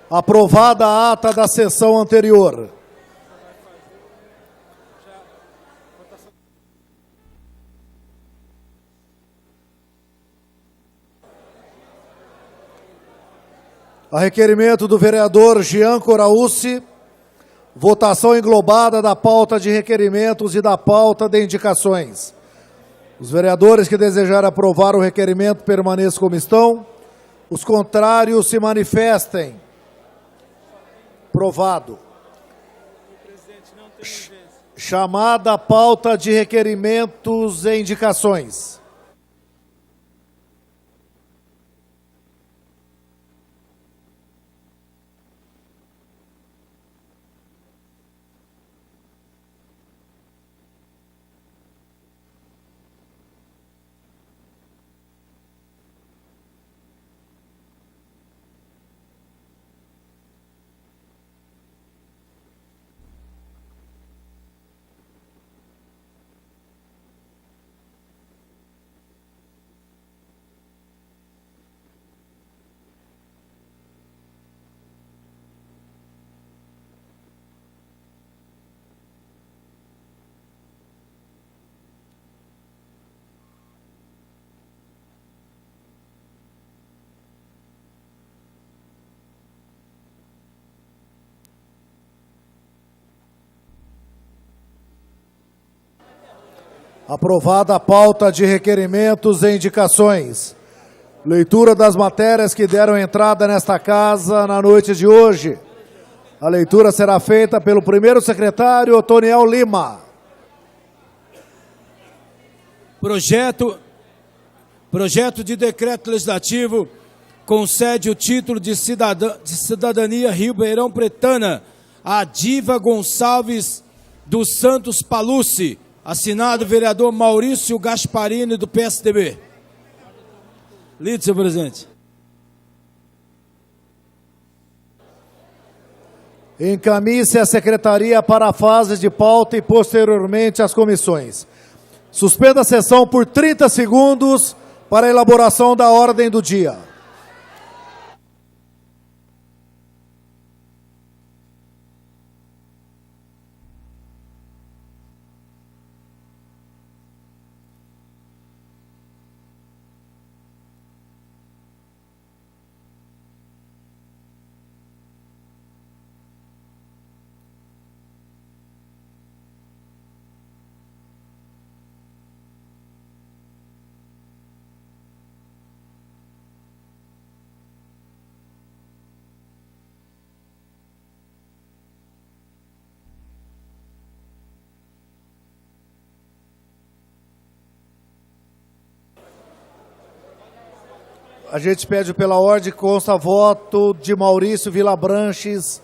Aprovada a ata da sessão anterior. A requerimento do vereador Jean Coraúci, votação englobada da pauta de requerimentos e da pauta de indicações. Os vereadores que desejarem aprovar o requerimento permaneçam como estão. Os contrários se manifestem. Aprovado. Chamada a pauta de requerimentos e indicações. Aprovada a pauta de requerimentos e indicações. Leitura das matérias que deram entrada nesta casa na noite de hoje. A leitura será feita pelo primeiro secretário, Otoniel Lima. Projeto de decreto legislativo concede o título de cidadania Ribeirão Pretana a Diva Gonçalves dos Santos Palucci, assinado vereador Maurício Gasparini, do PSDB. Lido, senhor presidente. Encaminhe-se a secretaria para a fase de pauta e posteriormente as comissões. Suspenda a sessão por 30 segundos para a elaboração da ordem do dia. A gente pede pela ordem, consta voto de Maurício Vilabranches,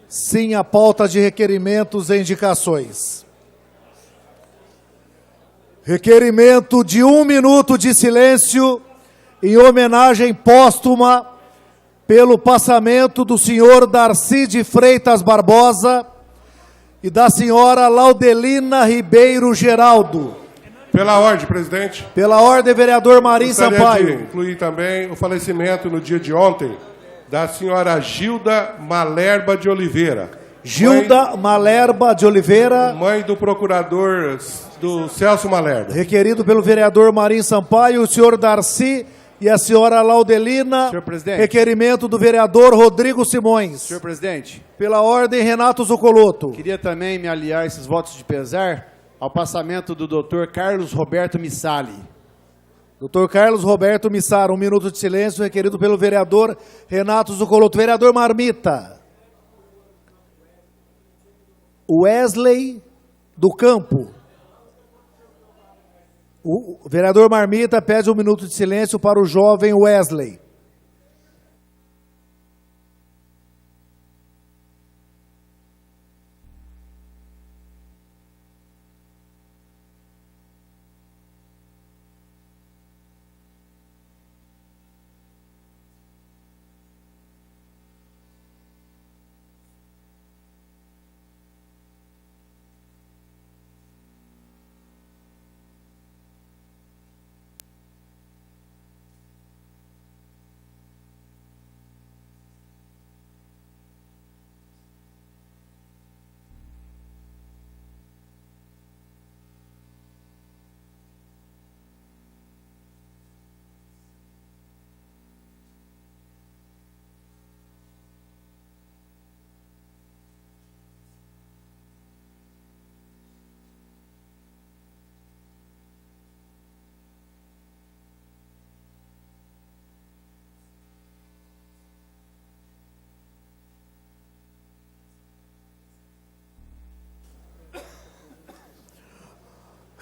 sim a pauta de requerimentos e indicações. Requerimento de 1 minuto de silêncio em homenagem póstuma pelo passamento do senhor Darcy de Freitas Barbosa, e da senhora Laudelina Ribeiro Geraldo. Pela ordem, presidente. Pela ordem, vereador Marim Gostaria Sampaio. de incluir também o falecimento no dia de ontem da senhora Gilda Malerba de Oliveira. Gilda Malerba de Oliveira. Mãe do procurador do Celso Malerba. Requerido pelo vereador Marim Sampaio, o senhor Darcy e a senhora Laudelina. Senhor presidente. Requerimento do vereador Rodrigo Simões. Senhor presidente, Pela ordem, Renato Zucoloto. queria também me aliar a esses votos de pesar ao passamento do Dr. Carlos Roberto Missali. Dr. Carlos Roberto Missara, 1 minuto de silêncio, requerido pelo vereador Renato Zucoloto. Vereador Marmita. Wesley do Campo. O vereador Marmita pede 1 minuto de silêncio para o jovem Wesley.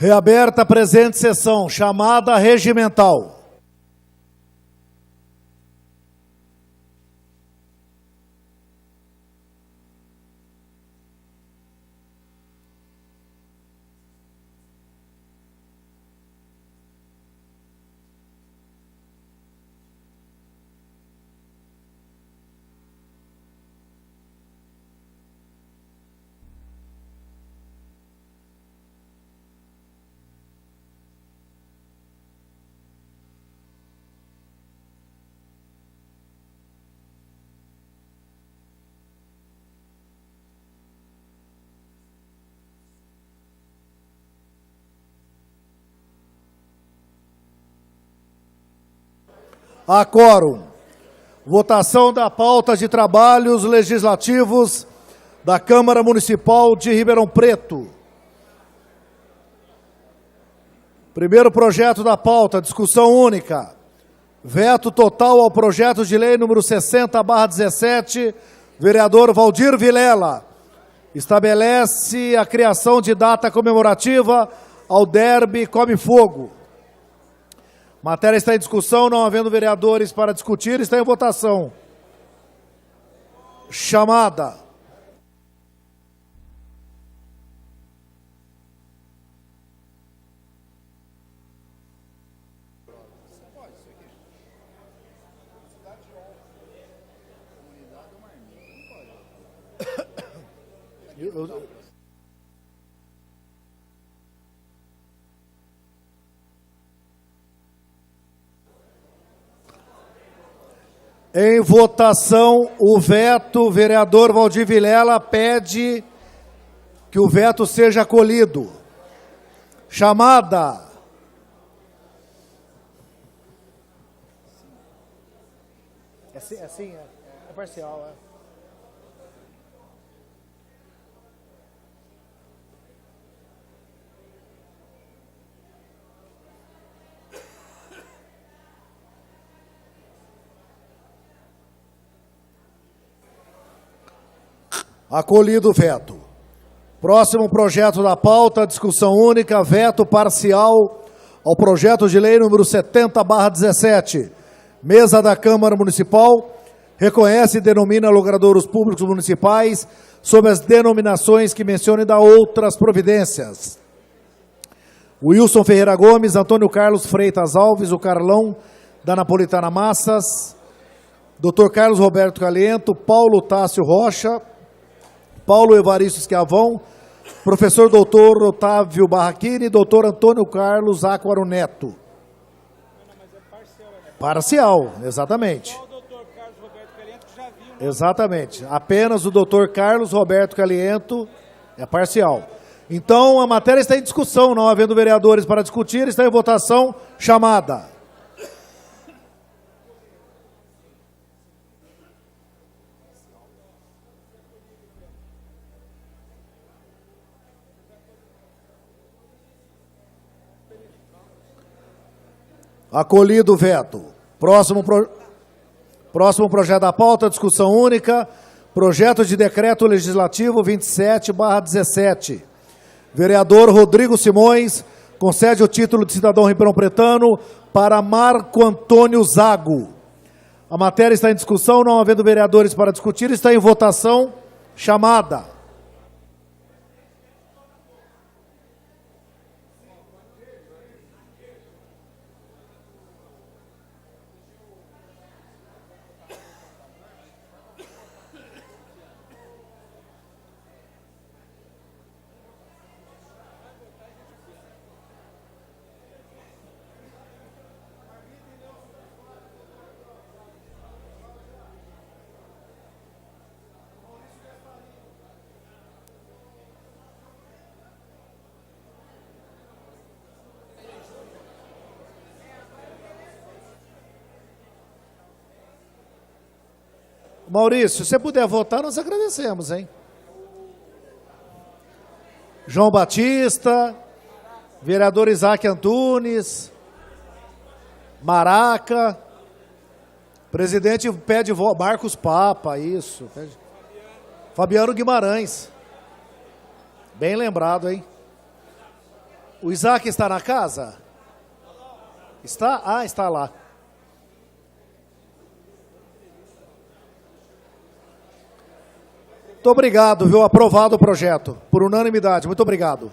Reaberta a presente sessão, chamada regimental. A quórum. Votação da pauta de trabalhos legislativos da Câmara Municipal de Ribeirão Preto. Primeiro projeto da pauta, discussão única. Veto total ao projeto de lei número 60/17, vereador Valdir Vilela. Estabelece a criação de data comemorativa ao derby Come Fogo. Matéria está em discussão, não havendo vereadores para discutir, está em votação. Chamada. Em votação, o veto, vereador Valdir Vilela pede que o veto seja acolhido. Chamada. É parcial, é. Acolhido o veto. Próximo projeto da pauta, discussão única, veto parcial ao projeto de lei número 70/17. Mesa da Câmara Municipal reconhece e denomina logradouros públicos municipais sob as denominações que mencionam e dá outras providências. Wilson Ferreira Gomes, Antônio Carlos Freitas Alves, o Carlão da Napolitana Massas, Dr. Carlos Roberto Caliento, Paulo Tássio Rocha, Paulo Evaristo Esquiavão, Professor doutor Otávio Barraquini e doutor Antônio Carlos Áquaro Neto. Parcial, exatamente. Exatamente. Apenas o doutor Carlos Roberto Caliento é parcial. Então, a matéria está em discussão, não havendo vereadores para discutir, está em votação chamada. Acolhido o veto. Próximo projeto da pauta, discussão única, projeto de decreto legislativo 27/17. Vereador Rodrigo Simões concede o título de cidadão ribeirão-pretano para Marco Antônio Zago. A matéria está em discussão, não havendo vereadores para discutir, está em votação chamada. Maurício, se você puder votar, nós agradecemos, hein? João Batista, vereador Isaac Antunes, Maraca, presidente pede voto, Marcos Papa, isso. Fabiano Guimarães. Bem lembrado, hein? O Isaac está na casa? Está? Ah, está lá. Muito obrigado, viu? Aprovado o projeto, por unanimidade. Muito obrigado.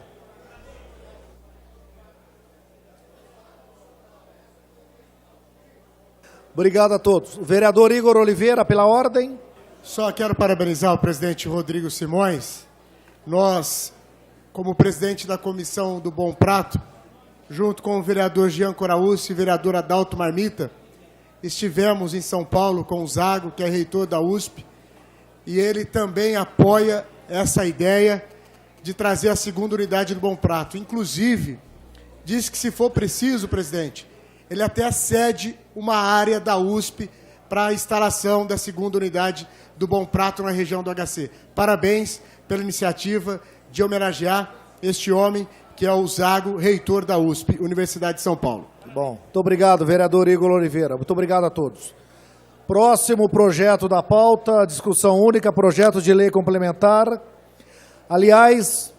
Obrigado a todos. O vereador Igor Oliveira, pela ordem. Só quero parabenizar o presidente Rodrigo Simões. Nós, como presidente da Comissão do Bom Prato, junto com o vereador Jean Coraúcio e o vereador Adalto Marmita, estivemos em São Paulo com o Zago, que é reitor da USP, e ele também apoia essa ideia de trazer a segunda unidade do Bom Prato. Inclusive, diz que se for preciso, presidente, ele até cede uma área da USP para a instalação da segunda unidade do Bom Prato na região do HC. Parabéns pela iniciativa de homenagear este homem que é o Zago, reitor da USP, Universidade de São Paulo. Bom, muito obrigado, vereador Igor Oliveira. Muito obrigado a todos. Próximo projeto da pauta, discussão única, projeto de lei complementar. Aliás,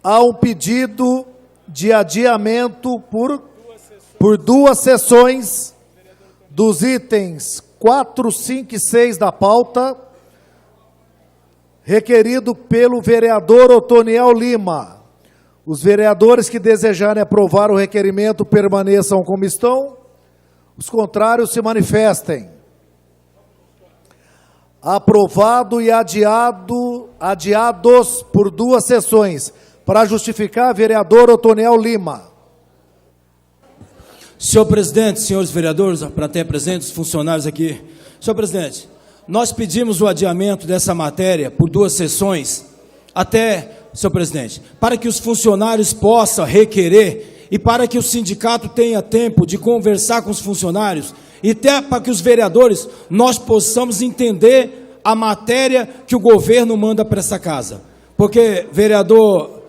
há um pedido de adiamento por duas sessões dos itens 4, 5 e 6 da pauta, requerido pelo vereador Otoniel Lima. Os vereadores que desejarem aprovar o requerimento permaneçam como estão, os contrários se manifestem. Aprovado e adiados por duas sessões. Para justificar, vereador Otoniel Lima. Senhor presidente, senhores vereadores, para ter presentes, funcionários aqui. Senhor presidente, nós pedimos o adiamento dessa matéria por duas sessões, até, senhor presidente, para que os funcionários possam requerer e para que o sindicato tenha tempo de conversar com os funcionários e até para que os vereadores, nós possamos entender a matéria que o governo manda para essa casa. Porque, vereador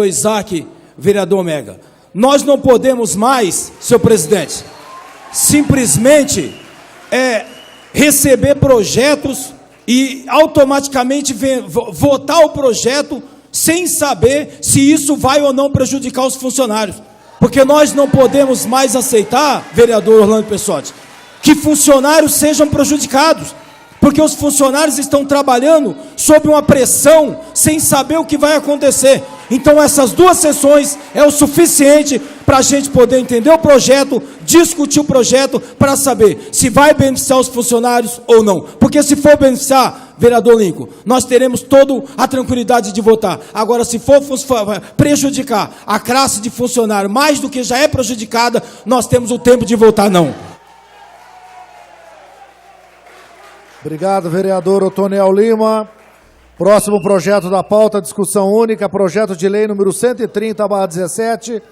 Isaac, vereador Mega, nós não podemos mais, senhor presidente, simplesmente receber projetos e automaticamente votar o projeto sem saber se isso vai ou não prejudicar os funcionários. Porque nós não podemos mais aceitar, vereador Orlando Pessotti, que funcionários sejam prejudicados. Porque os funcionários estão trabalhando sob uma pressão, sem saber o que vai acontecer. Então essas 2 sessões é o suficiente para a gente poder entender o projeto, discutir o projeto, para saber se vai beneficiar os funcionários ou não. Porque se for beneficiar, vereador Lincoln, nós teremos toda a tranquilidade de votar. Agora, se for prejudicar a classe de funcionário mais do que já é prejudicada, nós temos o tempo de votar não. Obrigado, vereador Otoniel Lima. Próximo projeto da pauta, discussão única, projeto de lei número 130/17.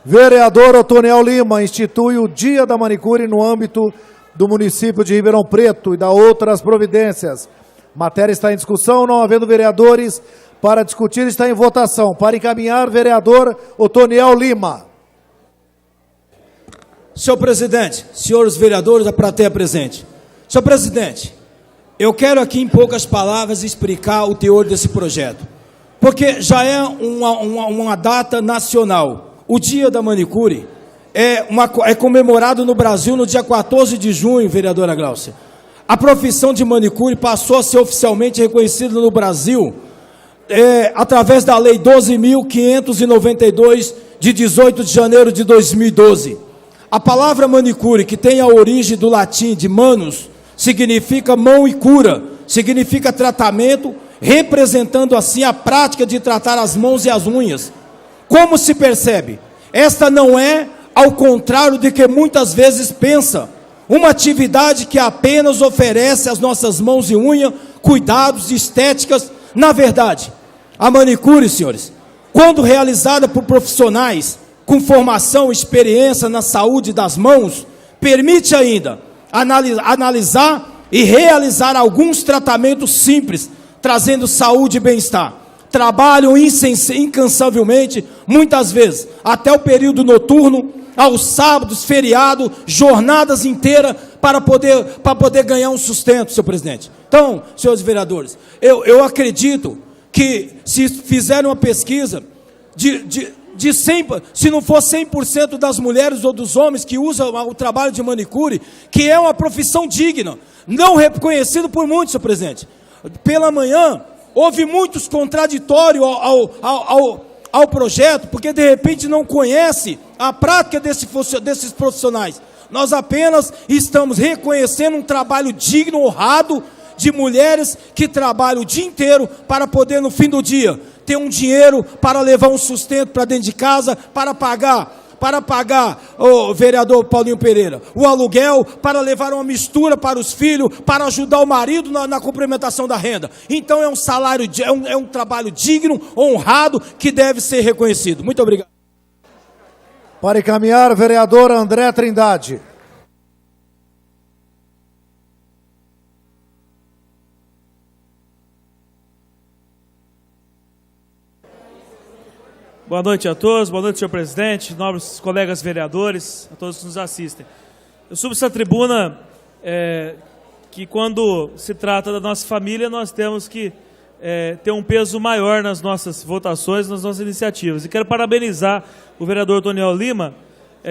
Vereador Otoniel Lima institui o Dia da Manicure no âmbito do município de Ribeirão Preto e da outras providências. Matéria está em discussão, não havendo vereadores para discutir, está em votação. Para encaminhar, vereador Otoniel Lima. Senhor presidente, senhores vereadores, a plateia presente. Senhor presidente, eu quero aqui em poucas palavras explicar o teor desse projeto, porque já é uma data nacional. O Dia da Manicure é comemorado no Brasil no dia 14 de junho, vereadora Gláucia. A profissão de manicure passou a ser oficialmente reconhecida no Brasil através da Lei 12.592, de 18 de janeiro de 2012. A palavra manicure, que tem a origem do latim de manus, significa mão e cura, significa tratamento, representando assim a prática de tratar as mãos e as unhas. Como se percebe? Esta não é, ao contrário de que muitas vezes pensa, uma atividade que apenas oferece às nossas mãos e unhas cuidados estéticas. Na verdade, a manicure, senhores, quando realizada por profissionais com formação e experiência na saúde das mãos, permite ainda analisar e realizar alguns tratamentos simples, trazendo saúde e bem-estar. Trabalham incansavelmente, muitas vezes, até o período noturno, aos sábados, feriado, jornadas inteiras, para poder ganhar um sustento, senhor presidente. Então, senhores vereadores, eu acredito que se fizerem uma pesquisa de 100, se não for 100% das mulheres ou dos homens que usam o trabalho de manicure, que é uma profissão digna, não reconhecido por muitos, senhor presidente. Pela manhã, houve muitos contraditórios ao projeto, porque de repente não conhece a prática desses profissionais. Nós apenas estamos reconhecendo um trabalho digno, honrado, de mulheres que trabalham o dia inteiro para poder, no fim do dia, ter um dinheiro para levar um sustento para dentro de casa, para pagar, o vereador Paulinho Pereira, o aluguel, para levar uma mistura para os filhos, para ajudar o marido na complementação da renda. Então é um salário, é um trabalho digno, honrado, que deve ser reconhecido. Muito obrigado. Para encaminhar, vereador André Trindade. Boa noite a todos, boa noite, senhor presidente, nobres colegas vereadores, a todos que nos assistem. Eu subo essa tribuna que quando se trata da nossa família, nós temos que ter um peso maior nas nossas votações, nas nossas iniciativas. E quero parabenizar o vereador Otoniel Lima,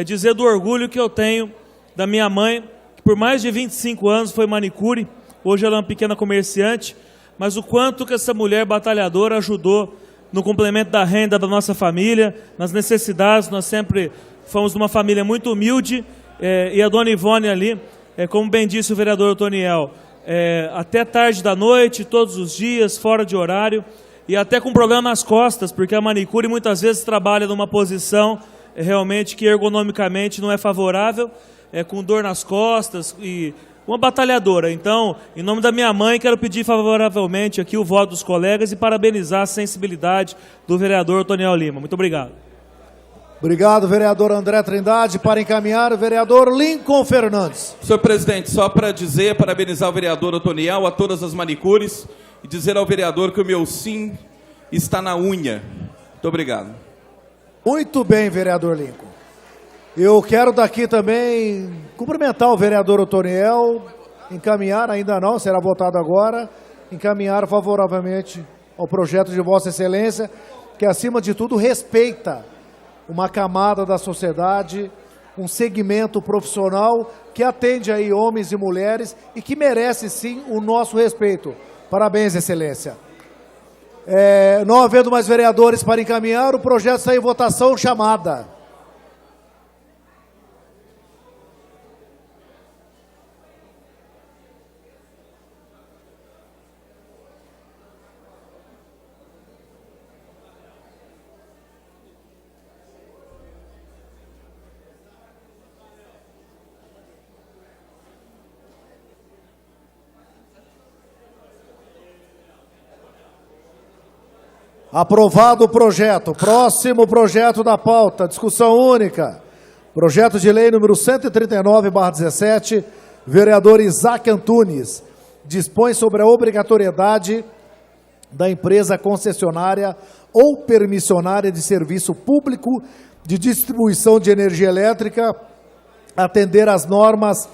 dizer do orgulho que eu tenho da minha mãe, que por mais de 25 anos foi manicure, hoje ela é uma pequena comerciante, mas o quanto que essa mulher batalhadora ajudou no complemento da renda da nossa família, nas necessidades. Nós sempre fomos de uma família muito humilde, e a dona Ivone ali, como bem disse o vereador Otoniel, até tarde da noite, todos os dias, fora de horário, e até com problema nas costas, porque a manicure muitas vezes trabalha numa posição realmente que ergonomicamente não é favorável, com dor nas costas e uma batalhadora. Então, em nome da minha mãe, quero pedir favoravelmente aqui o voto dos colegas e parabenizar a sensibilidade do vereador Otoniel Lima. Muito obrigado. Obrigado, vereador André Trindade. Para encaminhar, o vereador Lincoln Fernandes. Senhor presidente, só para dizer, parabenizar o vereador Otoniel, a todas as manicures, e dizer ao vereador que o meu sim está na unha. Muito obrigado. Muito bem, vereador Lincoln. Eu quero daqui também cumprimentar o vereador Otoniel, encaminhar, ainda não, será votado agora, encaminhar favoravelmente ao projeto de Vossa Excelência, que acima de tudo respeita uma camada da sociedade, um segmento profissional que atende aí homens e mulheres e que merece sim o nosso respeito. Parabéns, Excelência. Não havendo mais vereadores para encaminhar, o projeto está em votação chamada. Aprovado o projeto. Próximo projeto da pauta, discussão única. Projeto de lei número 139/17, vereador Isaac Antunes, dispõe sobre a obrigatoriedade da empresa concessionária ou permissionária de serviço público de distribuição de energia elétrica atender às normas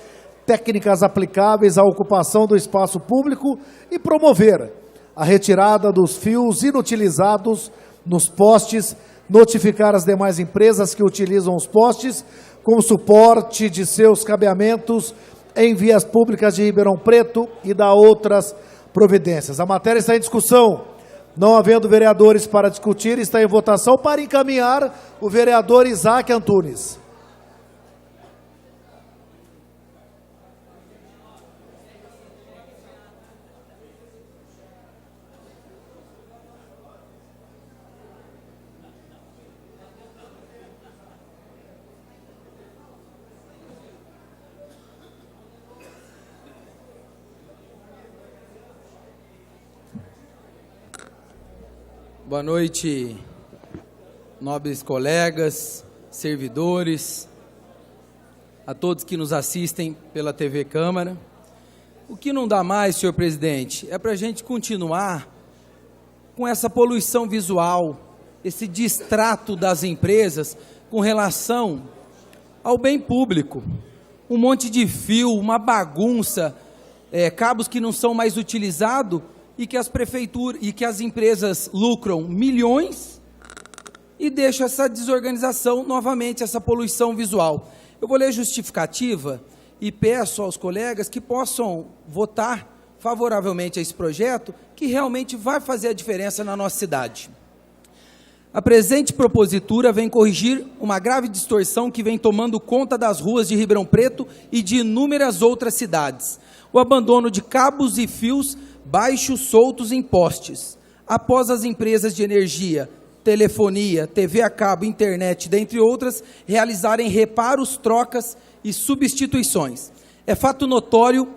técnicas aplicáveis à ocupação do espaço público e promover a retirada dos fios inutilizados nos postes, notificar as demais empresas que utilizam os postes como suporte de seus cabeamentos em vias públicas de Ribeirão Preto e dar outras providências. A matéria está em discussão. Não havendo vereadores para discutir, está em votação para encaminhar o vereador Isaac Antunes. Boa noite, nobres colegas, servidores, a todos que nos assistem pela TV Câmara. O que não dá mais, senhor presidente, é para a gente continuar com essa poluição visual, esse distrato das empresas com relação ao bem público. Um monte de fio, uma bagunça, cabos que não são mais utilizados, e que as prefeituras e que as empresas lucram milhões e deixam essa desorganização novamente, essa poluição visual. Eu vou ler a justificativa e peço aos colegas que possam votar favoravelmente a esse projeto, que realmente vai fazer a diferença na nossa cidade. A presente propositura vem corrigir uma grave distorção que vem tomando conta das ruas de Ribeirão Preto e de inúmeras outras cidades. O abandono de cabos e fios baixos soltos em postes, após as empresas de energia, telefonia, TV a cabo, internet, dentre outras, realizarem reparos, trocas e substituições. É fato notório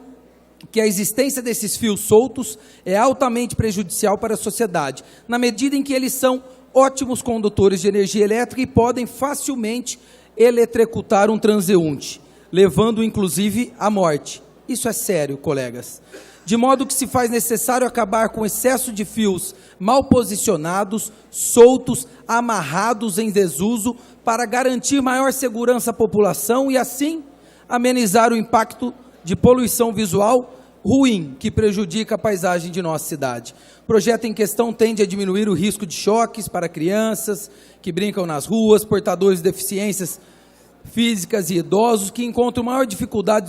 que a existência desses fios soltos é altamente prejudicial para a sociedade, na medida em que eles são ótimos condutores de energia elétrica e podem facilmente eletrocutar um transeunte, levando inclusive à morte. Isso é sério, colegas. De modo que se faz necessário acabar com o excesso de fios mal posicionados, soltos, amarrados em desuso, para garantir maior segurança à população e, assim, amenizar o impacto de poluição visual ruim que prejudica a paisagem de nossa cidade. O projeto em questão tende a diminuir o risco de choques para crianças que brincam nas ruas, portadores de deficiências físicas e idosos que encontram maior dificuldade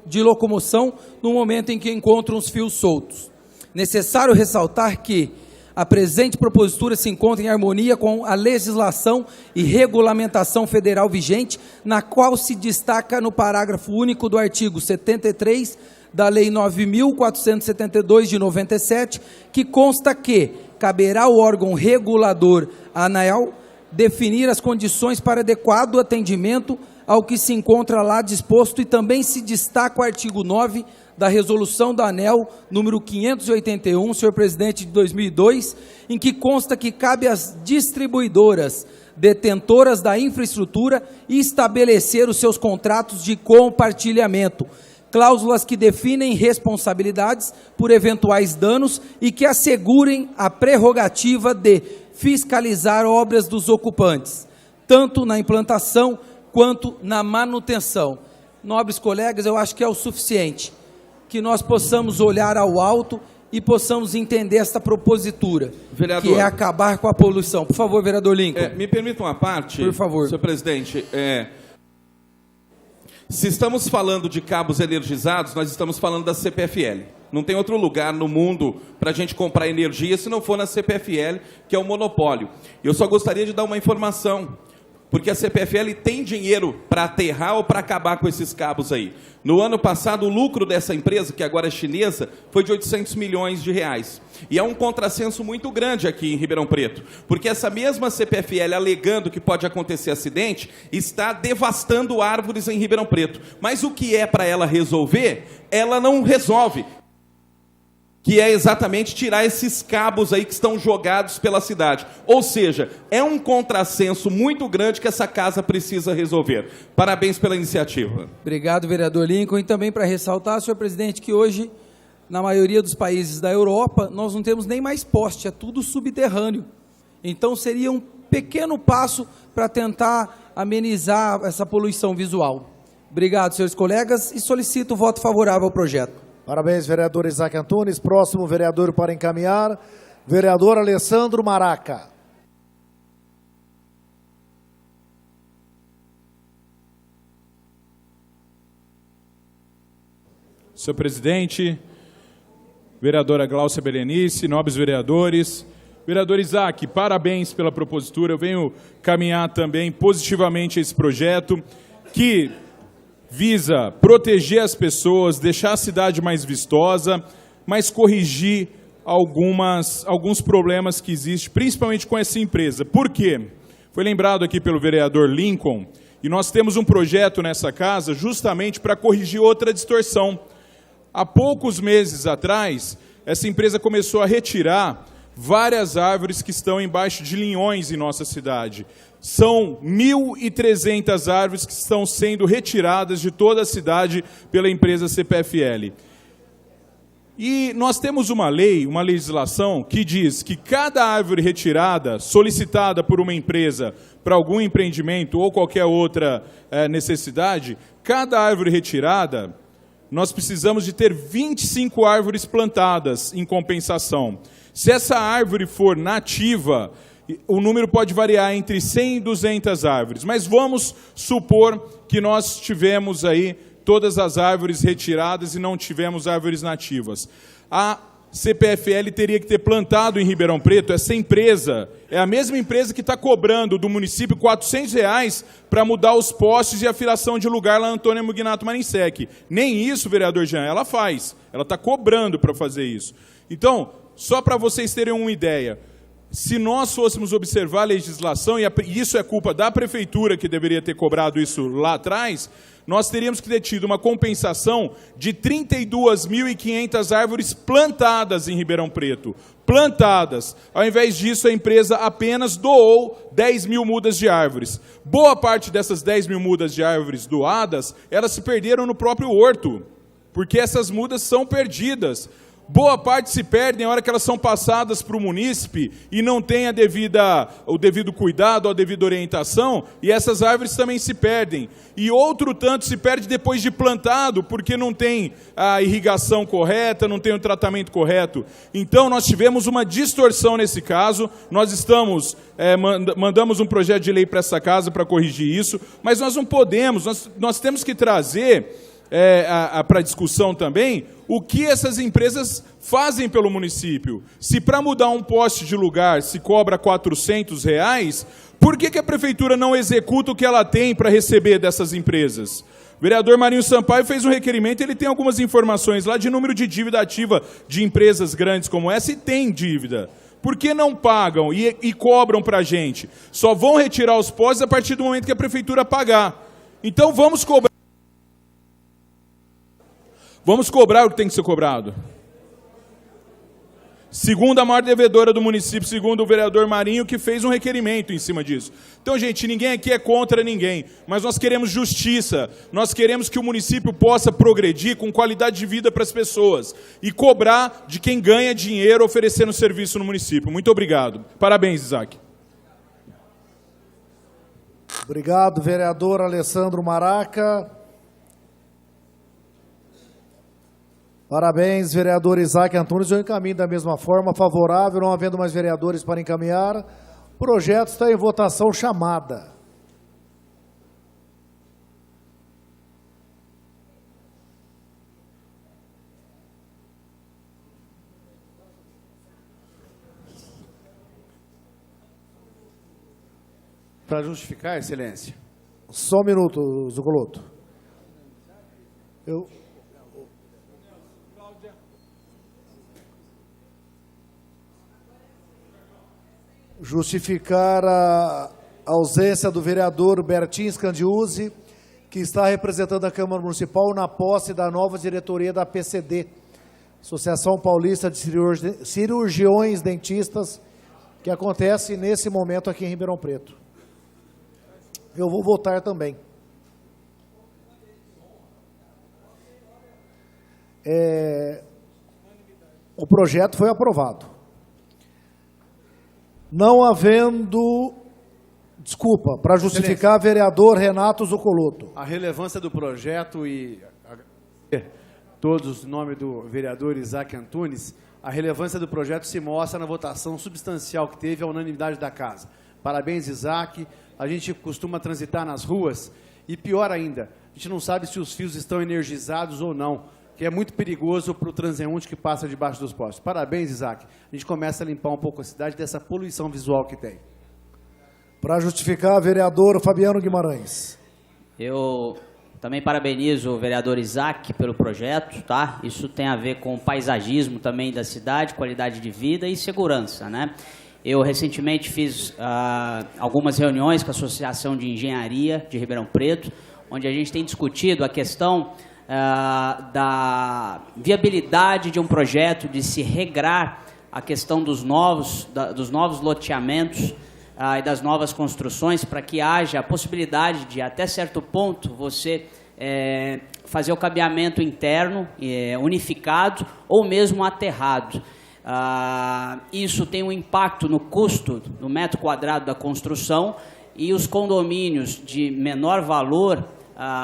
de locomoção no momento em que encontram os fios soltos. Necessário ressaltar que a presente propositura se encontra em harmonia com a legislação e regulamentação federal vigente, na qual se destaca no parágrafo único do artigo 73 da Lei 9.472 de 97, que consta que caberá ao órgão regulador ANEEL definir as condições para adequado atendimento ao que se encontra lá disposto, e também se destaca o artigo 9 da resolução da ANEEL número 581, senhor presidente, de 2002, em que consta que cabe às distribuidoras detentoras da infraestrutura estabelecer os seus contratos de compartilhamento, cláusulas que definem responsabilidades por eventuais danos e que assegurem a prerrogativa de fiscalizar obras dos ocupantes, tanto na implantação quanto na manutenção. Nobres colegas, eu acho que é o suficiente que nós possamos olhar ao alto e possamos entender esta propositura, vereador, que é acabar com a poluição. Por favor, vereador Lincoln. Me permita uma parte, por favor, senhor presidente. Se estamos falando de cabos energizados, nós estamos falando da CPFL. Não tem outro lugar no mundo para a gente comprar energia se não for na CPFL, que é o monopólio. Eu só gostaria de dar uma informação, porque a CPFL tem dinheiro para aterrar ou para acabar com esses cabos aí. No ano passado, o lucro dessa empresa, que agora é chinesa, foi de 800 milhões de reais. E é um contrassenso muito grande aqui em Ribeirão Preto, porque essa mesma CPFL, alegando que pode acontecer acidente, está devastando árvores em Ribeirão Preto. Mas o que é para ela resolver, ela não resolve. Que é exatamente tirar esses cabos aí que estão jogados pela cidade. Ou seja, é um contrassenso muito grande que essa casa precisa resolver. Parabéns pela iniciativa. Obrigado, vereador Lincoln. E também para ressaltar, senhor presidente, que hoje, na maioria dos países da Europa, nós não temos nem mais poste, é tudo subterrâneo. Então seria um pequeno passo para tentar amenizar essa poluição visual. Obrigado, senhores colegas, e solicito o voto favorável ao projeto. Parabéns, vereador Isaac Antunes. Próximo vereador para encaminhar, vereador Alessandro Maraca. Senhor presidente, vereadora Gláucia Belenice, nobres vereadores, vereador Isaac, parabéns pela propositura. Eu venho caminhar também positivamente esse projeto que visa proteger as pessoas, deixar a cidade mais vistosa, mas corrigir alguns problemas que existem, principalmente com essa empresa. Por quê? Foi lembrado aqui pelo vereador Lincoln, e nós temos um projeto nessa casa justamente para corrigir outra distorção. Há poucos meses atrás, essa empresa começou a retirar várias árvores que estão embaixo de linhões em nossa cidade. São 1.300 árvores que estão sendo retiradas de toda a cidade pela empresa CPFL. E nós temos uma lei, uma legislação, que diz que cada árvore retirada, solicitada por uma empresa para algum empreendimento ou qualquer outra necessidade, cada árvore retirada, nós precisamos de ter 25 árvores plantadas em compensação. Se essa árvore for nativa, o número pode variar entre 100 e 200 árvores, mas vamos supor que nós tivemos aí todas as árvores retiradas e não tivemos árvores nativas. A CPFL teria que ter plantado em Ribeirão Preto. Essa empresa é a mesma empresa que está cobrando do município R$400 para mudar os postes e a filação de lugar lá Antônia Mugnato Marinsec. Nem isso, vereador Jean, ela faz. Ela está cobrando para fazer isso. Então, só para vocês terem uma ideia, se nós fôssemos observar a legislação, e isso é culpa da prefeitura que deveria ter cobrado isso lá atrás, nós teríamos que ter tido uma compensação de 32.500 árvores plantadas em Ribeirão Preto. Plantadas. Ao invés disso, a empresa apenas doou 10 mil mudas de árvores. Boa parte dessas 10 mil mudas de árvores doadas, elas se perderam no próprio horto, porque essas mudas são perdidas. Boa parte se perde na hora que elas são passadas para o munícipe e não tem o devido cuidado, a devida orientação, e essas árvores também se perdem. E outro tanto se perde depois de plantado, porque não tem a irrigação correta, não tem o tratamento correto. Então, nós tivemos uma distorção nesse caso, nós mandamos um projeto de lei para essa casa para corrigir isso, mas nós não podemos, nós temos que trazer para discussão também o que essas empresas fazem pelo município. Se para mudar um poste de lugar se cobra R$400, por que a prefeitura não executa o que ela tem para receber dessas empresas? O vereador Marinho Sampaio fez um requerimento, ele tem algumas informações lá de número de dívida ativa de empresas grandes como essa, e tem dívida. Por que não pagam e cobram para a gente? Só vão retirar os postes a partir do momento que a prefeitura pagar. Então vamos cobrar. Vamos cobrar o que tem que ser cobrado. Segundo a maior devedora do município, segundo o vereador Marinho, que fez um requerimento em cima disso. Então, gente, ninguém aqui é contra ninguém, mas nós queremos justiça, nós queremos que o município possa progredir com qualidade de vida para as pessoas e cobrar de quem ganha dinheiro oferecendo serviço no município. Muito obrigado. Parabéns, Isaac. Obrigado, vereador Alessandro Maraca. Parabéns, vereador Isaac Antunes. Eu encaminho da mesma forma, favorável, não havendo mais vereadores para encaminhar. O projeto está em votação chamada. Para justificar, excelência. Só um minuto, Zucoloto. Justificar a ausência do vereador Bertin Scandiuzzi, que está representando a Câmara Municipal na posse da nova diretoria da PCD, Associação Paulista de Cirurgiões Dentistas, que acontece nesse momento aqui em Ribeirão Preto. Eu vou votar também. O projeto foi aprovado. Não havendo... Desculpa, para justificar, vereador Renato Zucoloto. A relevância do projeto e todos os nomes do vereador Isaac Antunes, a relevância do projeto se mostra na votação substancial que teve a unanimidade da casa. Parabéns, Isaac. A gente costuma transitar nas ruas e, pior ainda, a gente não sabe se os fios estão energizados ou não, que é muito perigoso para o transeunte que passa debaixo dos postes. Parabéns, Isaac. A gente começa a limpar um pouco a cidade dessa poluição visual que tem. Para justificar, vereador Fabiano Guimarães. Eu também parabenizo o vereador Isaac pelo projeto, tá? Isso tem a ver com o paisagismo também da cidade, qualidade de vida e segurança, né? Eu recentemente fiz algumas reuniões com a Associação de Engenharia de Ribeirão Preto, onde a gente tem discutido a questão da viabilidade de um projeto de se regrar a questão dos novos loteamentos e das novas construções, para que haja a possibilidade de, até certo ponto, você fazer o cabeamento interno, unificado, ou mesmo aterrado. Isso tem um impacto no custo do metro quadrado da construção, e os condomínios de menor valor,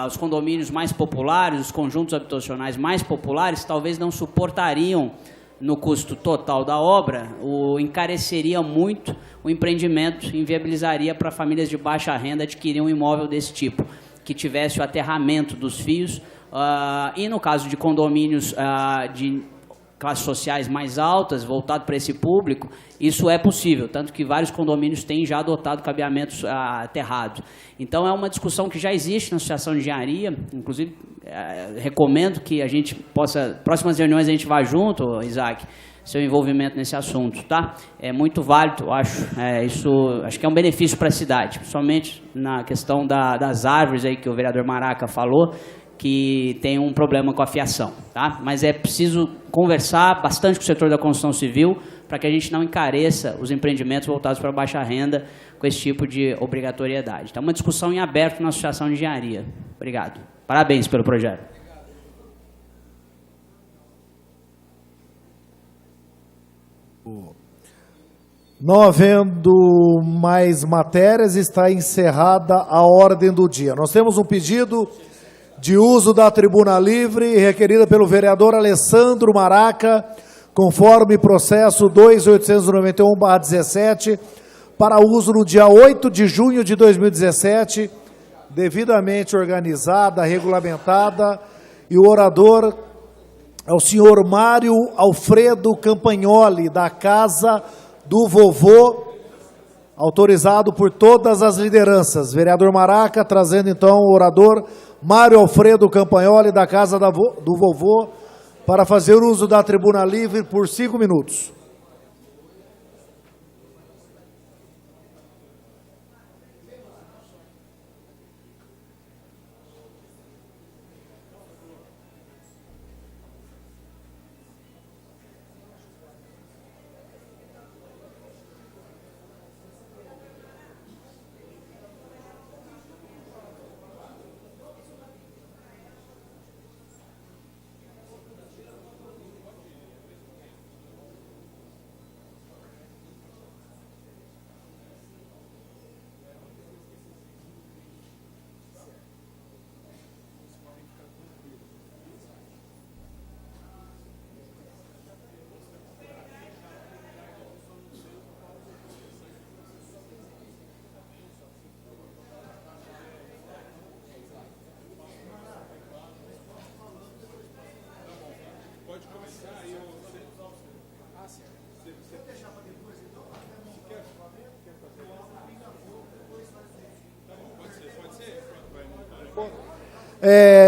os condomínios mais populares, os conjuntos habitacionais mais populares, talvez não suportariam no custo total da obra, encareceria muito o empreendimento, inviabilizaria para famílias de baixa renda adquirir um imóvel desse tipo, que tivesse o aterramento dos fios, e no caso de condomínios de classes sociais mais altas, voltado para esse público, isso é possível, tanto que vários condomínios têm já adotado cabeamentos aterrados. Então, é uma discussão que já existe na Associação de Engenharia, inclusive, recomendo que a gente possa, próximas reuniões a gente vá junto, Isaac, seu envolvimento nesse assunto, tá? É muito válido, eu acho, acho que é um benefício para a cidade, principalmente na questão das árvores aí que o vereador Maraca falou, que tem um problema com a fiação, tá? Mas é preciso conversar bastante com o setor da construção civil para que a gente não encareça os empreendimentos voltados para a baixa renda com esse tipo de obrigatoriedade. Então, é uma discussão em aberto na Associação de Engenharia. Obrigado. Parabéns pelo projeto. Não havendo mais matérias, está encerrada a ordem do dia. Nós temos um pedido de uso da tribuna livre, requerida pelo vereador Alessandro Maraca, conforme processo 2891/17, para uso no dia 8 de junho de 2017, devidamente organizada, regulamentada, e o orador é o senhor Mário Alfredo Campagnoli, da Casa do Vovô, autorizado por todas as lideranças. Vereador Maraca, trazendo então o orador Mário Alfredo Campagnoli, da Casa do Vovô, para fazer uso da tribuna livre por 5 minutos.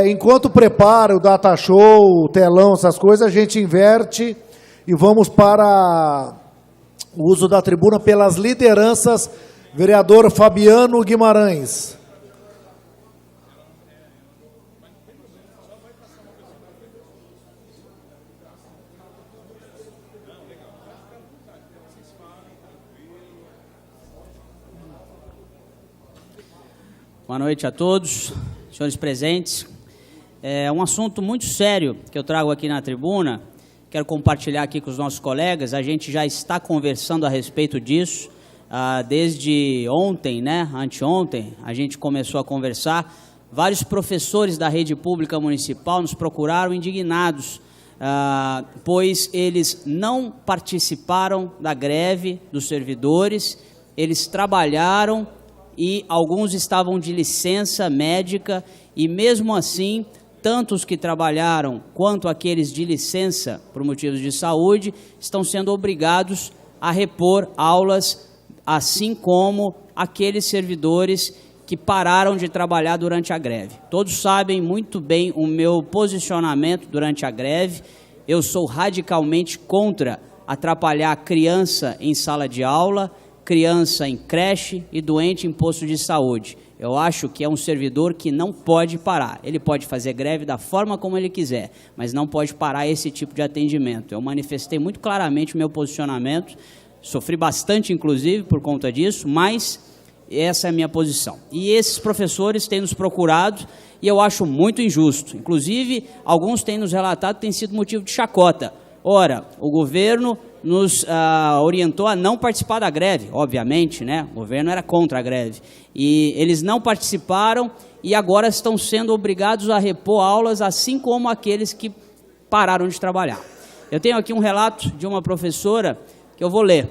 Enquanto prepara o data show, o telão, essas coisas, a gente inverte e vamos para o uso da tribuna pelas lideranças. Vereador Fabiano Guimarães. Boa noite a todos, senhores presentes. É um assunto muito sério que eu trago aqui na tribuna. Quero compartilhar aqui com os nossos colegas. A gente já está conversando a respeito disso. Desde ontem, né, anteontem, a gente começou a conversar. Vários professores da rede pública municipal nos procuraram indignados, pois eles não participaram da greve dos servidores, eles trabalharam e alguns estavam de licença médica e mesmo assim, tanto os que trabalharam quanto aqueles de licença por motivos de saúde estão sendo obrigados a repor aulas, assim como aqueles servidores que pararam de trabalhar durante a greve. Todos sabem muito bem o meu posicionamento durante a greve. Eu sou radicalmente contra atrapalhar criança em sala de aula, criança em creche e doente em posto de saúde. Eu acho que é um servidor que não pode parar. Ele pode fazer greve da forma como ele quiser, mas não pode parar esse tipo de atendimento. Eu manifestei muito claramente o meu posicionamento, sofri bastante, inclusive, por conta disso, mas essa é a minha posição. E esses professores têm nos procurado e eu acho muito injusto. Inclusive, alguns têm nos relatado que tem sido motivo de chacota. Ora, o governo nos orientou a não participar da greve, obviamente, né? O governo era contra a greve. E eles não participaram e agora estão sendo obrigados a repor aulas, assim como aqueles que pararam de trabalhar. Eu tenho aqui um relato de uma professora que eu vou ler.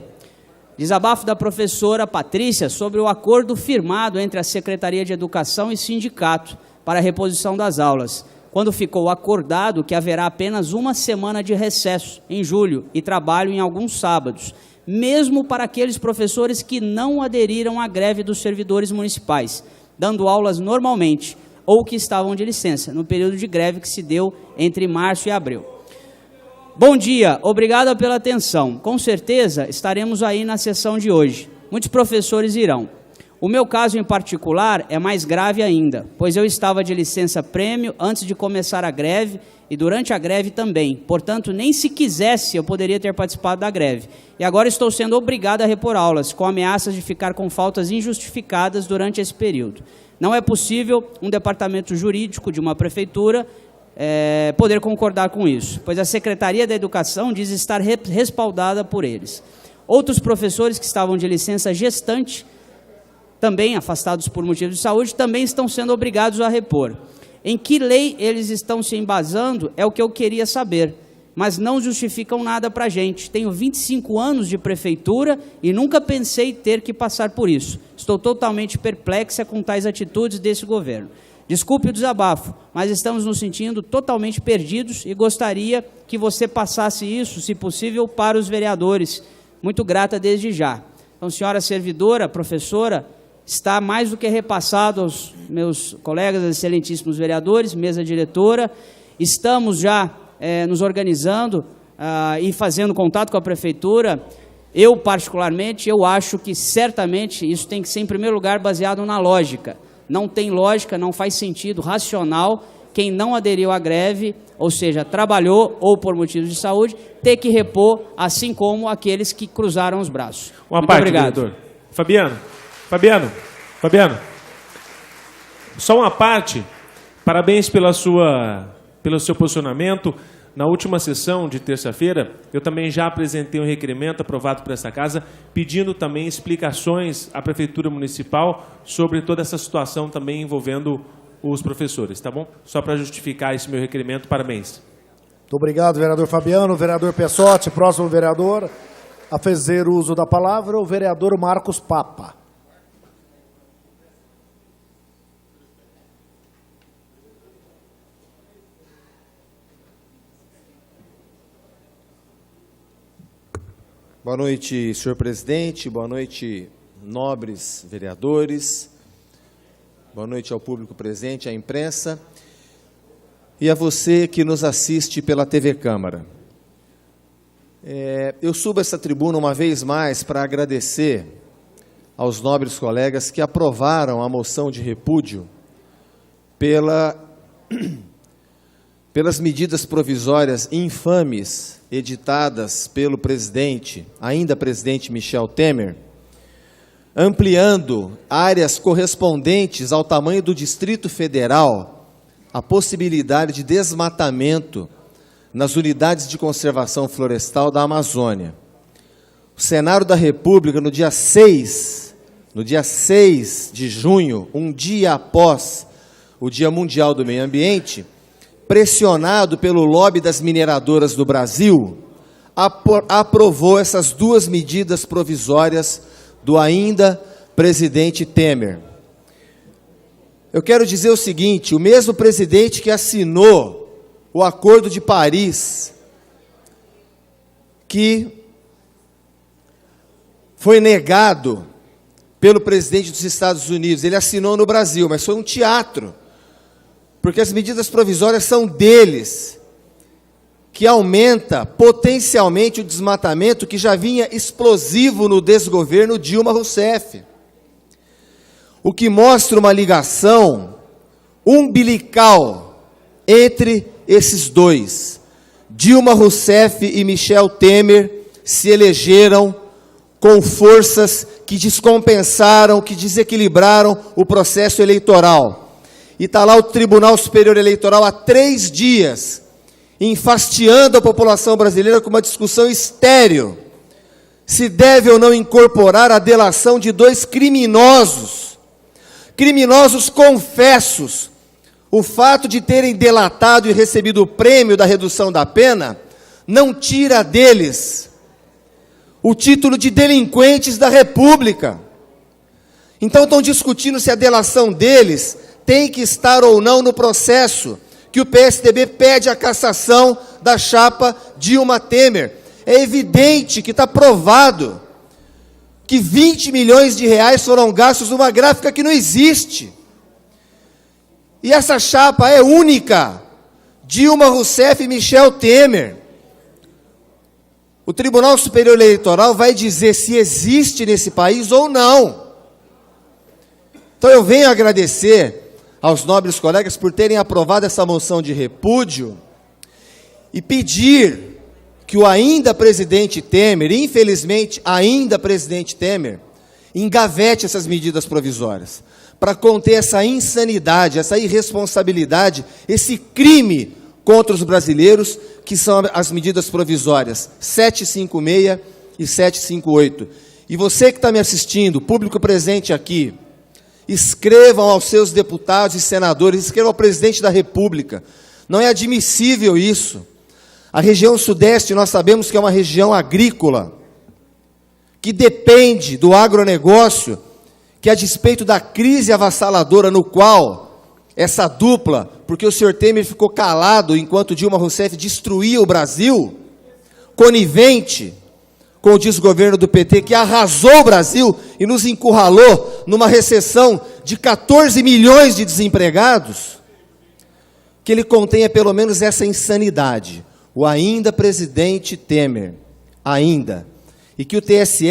Desabafo da professora Patrícia sobre o acordo firmado entre a Secretaria de Educação e sindicato para a reposição das aulas, quando ficou acordado que haverá apenas uma semana de recesso em julho e trabalho em alguns sábados, mesmo para aqueles professores que não aderiram à greve dos servidores municipais, dando aulas normalmente, ou que estavam de licença, no período de greve que se deu entre março e abril. Bom dia, obrigado pela atenção. Com certeza estaremos aí na sessão de hoje. Muitos professores irão. O meu caso em particular é mais grave ainda, pois eu estava de licença prêmio antes de começar a greve e durante a greve também. Portanto, nem se quisesse eu poderia ter participado da greve. E agora estou sendo obrigado a repor aulas, com ameaças de ficar com faltas injustificadas durante esse período. Não é possível um departamento jurídico de uma prefeitura poder concordar com isso, pois a Secretaria da Educação diz estar respaldada por eles. Outros professores que estavam de licença gestante, também afastados por motivos de saúde, também estão sendo obrigados a repor. Em que lei eles estão se embasando é o que eu queria saber, mas não justificam nada para a gente. Tenho 25 anos de prefeitura e nunca pensei ter que passar por isso. Estou totalmente perplexa com tais atitudes desse governo. Desculpe o desabafo, mas estamos nos sentindo totalmente perdidos e gostaria que você passasse isso, se possível, para os vereadores. Muito grata desde já. Então, senhora servidora, professora, está mais do que repassado aos meus colegas, excelentíssimos vereadores, mesa diretora. Estamos já nos organizando e fazendo contato com a prefeitura. Eu, particularmente, eu acho que certamente isso tem que ser, em primeiro lugar, baseado na lógica. Não tem lógica, não faz sentido racional quem não aderiu à greve, ou seja, trabalhou ou por motivos de saúde, ter que repor, assim como aqueles que cruzaram os braços. Muito obrigado. Vereador. Fabiano, só uma parte. Parabéns pelo seu posicionamento. Na última sessão de terça-feira, eu também já apresentei um requerimento aprovado por essa casa, pedindo também explicações à Prefeitura Municipal sobre toda essa situação também envolvendo os professores, tá bom? Só para justificar esse meu requerimento, parabéns. Muito obrigado, vereador Fabiano. Vereador Pessotti, próximo vereador a fazer uso da palavra, o vereador Marcos Papa. Boa noite, senhor presidente. Boa noite, nobres vereadores. Boa noite ao público presente, à imprensa. e a você que nos assiste pela TV Câmara. Eu subo essa tribuna uma vez mais para agradecer aos nobres colegas que aprovaram a moção de repúdio pelas medidas provisórias infames editadas pelo presidente, ainda presidente Michel Temer, ampliando áreas correspondentes ao tamanho do Distrito Federal, a possibilidade de desmatamento nas unidades de conservação florestal da Amazônia. O Senado da República, no dia 6 de junho, um dia após o Dia Mundial do Meio Ambiente, pressionado pelo lobby das mineradoras do Brasil, aprovou essas duas medidas provisórias do ainda presidente Temer. Eu quero dizer o seguinte: o mesmo presidente que assinou o Acordo de Paris, que foi negado pelo presidente dos Estados Unidos, ele assinou no Brasil, mas foi um teatro, porque as medidas provisórias são deles, que aumenta potencialmente o desmatamento que já vinha explosivo no desgoverno Dilma Rousseff. O que mostra uma ligação umbilical entre esses dois. Dilma Rousseff e Michel Temer se elegeram com forças que descompensaram, que desequilibraram o processo eleitoral. E está lá o Tribunal Superior Eleitoral há 3 dias, enfastiando a população brasileira com uma discussão estéril, se deve ou não incorporar a delação de 2 criminosos confessos. O fato de terem delatado e recebido o prêmio da redução da pena não tira deles o título de delinquentes da República. Então estão discutindo se a delação deles tem que estar ou não no processo que o PSDB pede a cassação da chapa Dilma Temer. É evidente que está provado que 20 milhões de reais foram gastos numa gráfica que não existe. E essa chapa é única, Dilma Rousseff e Michel Temer. O Tribunal Superior Eleitoral vai dizer se existe nesse país ou não. Então eu venho agradecer aos nobres colegas por terem aprovado essa moção de repúdio e pedir que o ainda presidente Temer, infelizmente ainda presidente Temer, engavete essas medidas provisórias, para conter essa insanidade, essa irresponsabilidade, esse crime contra os brasileiros, que são as medidas provisórias 756 e 758. E você que está me assistindo, público presente aqui, escrevam aos seus deputados e senadores, escrevam ao presidente da República. Não é admissível isso. A região sudeste, nós sabemos que é uma região agrícola, que depende do agronegócio, que a despeito da crise avassaladora no qual essa dupla, porque o senhor Temer ficou calado enquanto Dilma Rousseff destruía o Brasil, conivente com o desgoverno do PT, que arrasou o Brasil e nos encurralou numa recessão de 14 milhões de desempregados, que ele contenha pelo menos essa insanidade. O ainda presidente Temer, ainda, e que o TSE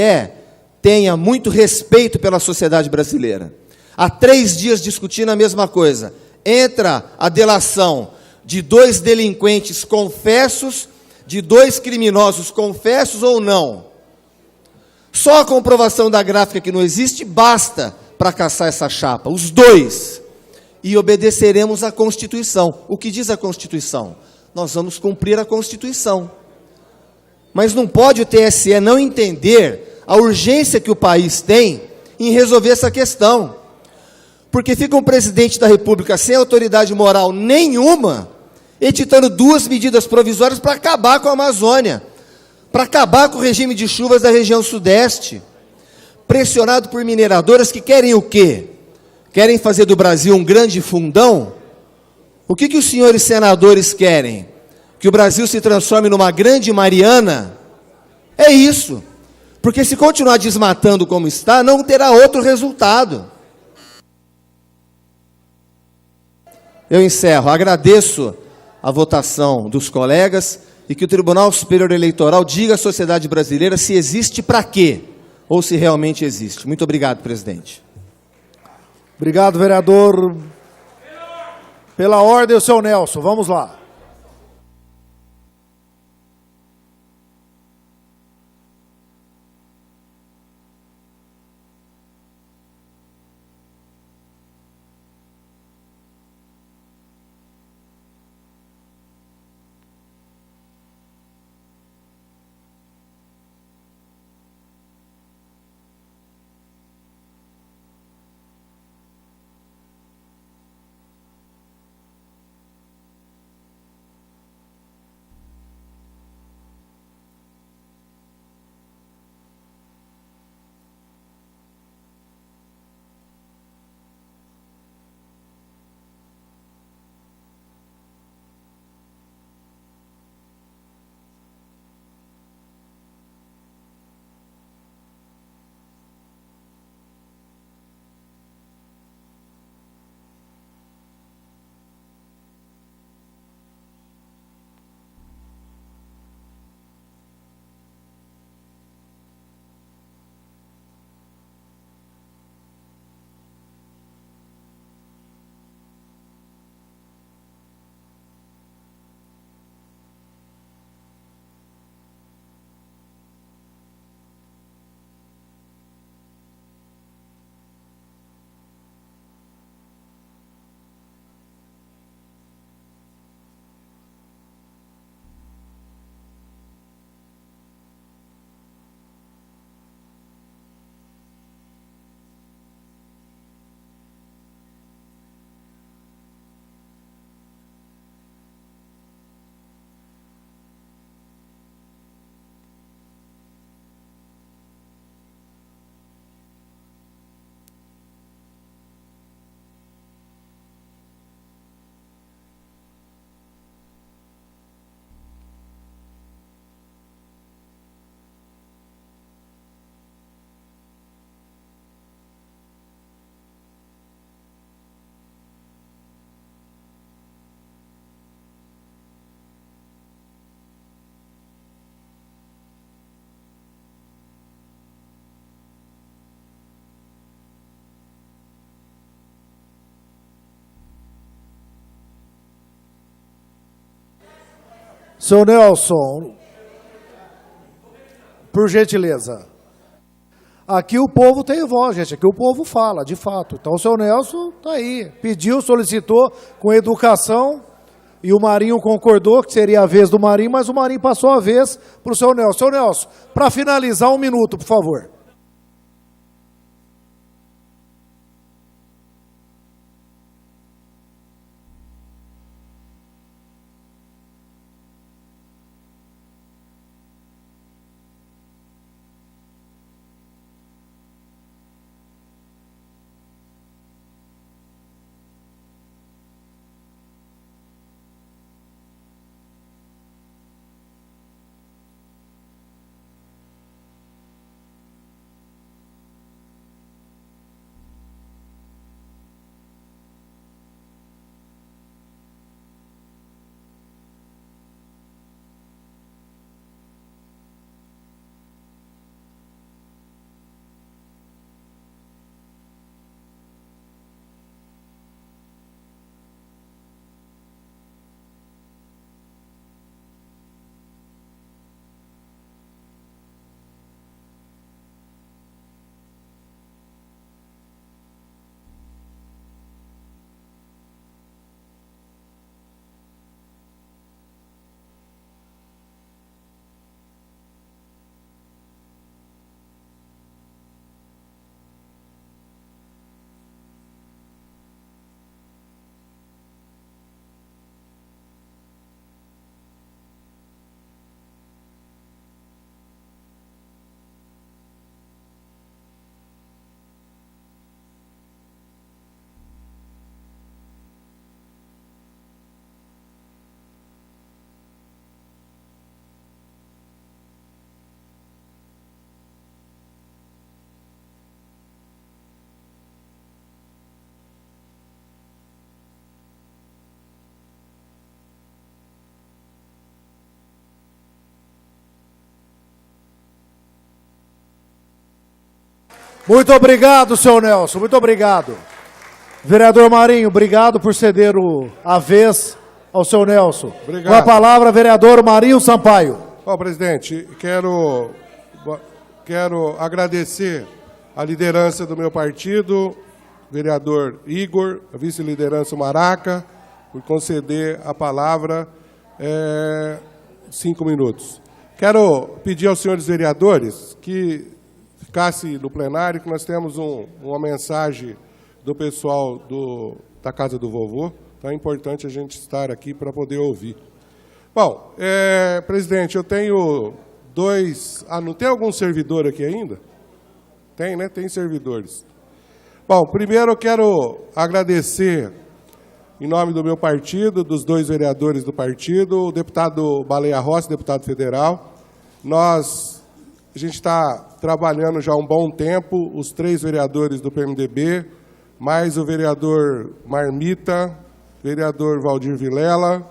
tenha muito respeito pela sociedade brasileira. Há 3 dias discutindo a mesma coisa. Entra a delação de 2 delinquentes confessos, de 2 criminosos confessos ou não. Só a comprovação da gráfica que não existe basta para caçar essa chapa, os 2. E obedeceremos à Constituição. O que diz a Constituição? Nós vamos cumprir a Constituição. Mas não pode o TSE não entender a urgência que o país tem em resolver essa questão. Porque fica um presidente da República sem autoridade moral nenhuma, editando 2 medidas provisórias para acabar com a Amazônia, para acabar com o regime de chuvas da região sudeste, pressionado por mineradoras que querem o quê? Querem fazer do Brasil um grande fundão? O que os senhores senadores querem? Que o Brasil se transforme numa grande Mariana? É isso. Porque se continuar desmatando como está, não terá outro resultado. Eu encerro. Agradeço a votação dos colegas e que o Tribunal Superior Eleitoral diga à sociedade brasileira se existe para quê, ou se realmente existe. Muito obrigado, presidente. Obrigado, vereador. Pela ordem, o senhor Nelson. Vamos lá. Seu Nelson, por gentileza. Aqui o povo tem voz, gente. Aqui o povo fala, de fato. Então o seu Nelson está aí. Pediu, solicitou com educação e o Marinho concordou que seria a vez do Marinho, mas o Marinho passou a vez para o seu Nelson. Seu Nelson, para finalizar, 1 minuto, por favor. Muito obrigado, seu Nelson, muito obrigado. Vereador Marinho, obrigado por ceder a vez ao seu Nelson. Obrigado. Com a palavra, vereador Marinho Sampaio. Bom, presidente, quero agradecer a liderança do meu partido, vereador Igor, a vice-liderança Maraca, por conceder a palavra 5 minutos. Quero pedir aos senhores vereadores que ficasse no plenário, que nós temos uma mensagem do pessoal da Casa do Vovô. Então é importante a gente estar aqui para poder ouvir. Bom, presidente, eu tenho dois... não tem algum servidor aqui ainda? Tem, né? Tem servidores. Bom, primeiro eu quero agradecer, em nome do meu partido, dos dois vereadores do partido, o deputado Baleia Rossi, deputado federal. A gente está trabalhando já há um bom tempo, os 3 vereadores do PMDB, mais o vereador Marmita, vereador Valdir Vilela,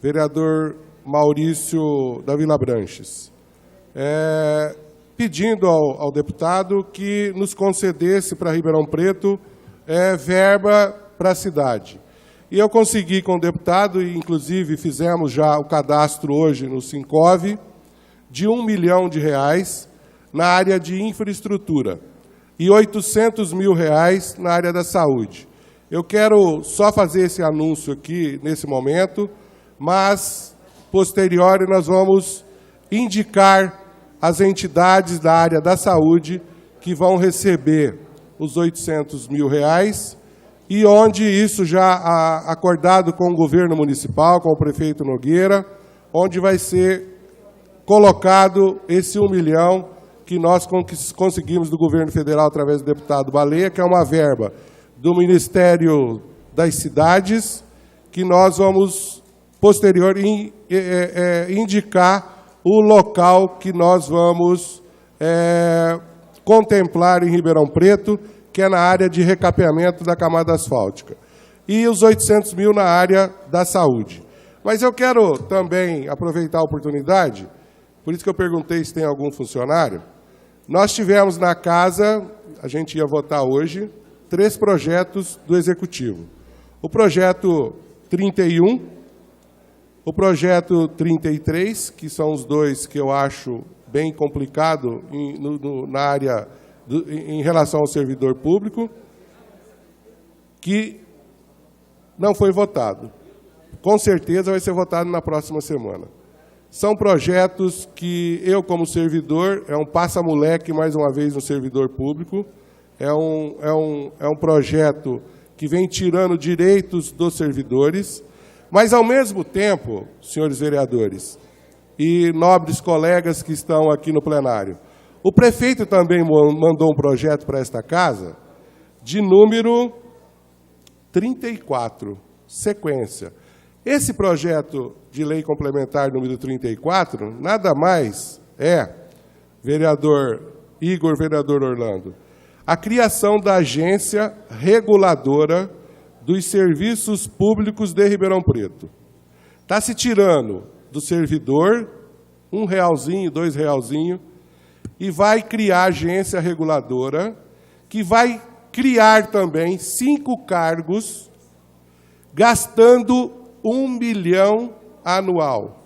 vereador Maurício da Vila Branches, pedindo ao deputado que nos concedesse para Ribeirão Preto verba para a cidade. E eu consegui com o deputado, e inclusive fizemos já o cadastro hoje no Sincov, de R$1 milhão na área de infraestrutura e R$800 mil na área da saúde. Eu quero só fazer esse anúncio aqui nesse momento, mas posterior nós vamos indicar as entidades da área da saúde que vão receber os R$800 mil e onde isso já acordado com o governo municipal, com o prefeito Nogueira, onde vai ser colocado esse R$1 milhão que nós conseguimos do governo federal através do deputado Baleia, que é uma verba do Ministério das Cidades, que nós vamos posterior indicar o local que nós vamos contemplar em Ribeirão Preto, que é na área de recapeamento da camada asfáltica. E os R$800 mil na área da saúde. Mas eu quero também aproveitar a oportunidade, por isso que eu perguntei se tem algum funcionário. Nós tivemos na casa, a gente ia votar hoje, 3 projetos do Executivo. O projeto 31, o projeto 33, que são os dois que eu acho bem complicado na área em relação ao servidor público, que não foi votado. Com certeza vai ser votado na próxima semana. São projetos que eu, como servidor, é um passa-moleque, mais uma vez, no servidor público. É um projeto que vem tirando direitos dos servidores, mas, ao mesmo tempo, senhores vereadores e nobres colegas que estão aqui no plenário, o prefeito também mandou um projeto para esta casa de número 34, sequência. Esse projeto de lei complementar número 34, nada mais vereador Igor, vereador Orlando, a criação da agência reguladora dos serviços públicos de Ribeirão Preto. Está se tirando do servidor R$1, R$2, e vai criar agência reguladora, que vai criar também 5 cargos, gastando R$1 milhão anual.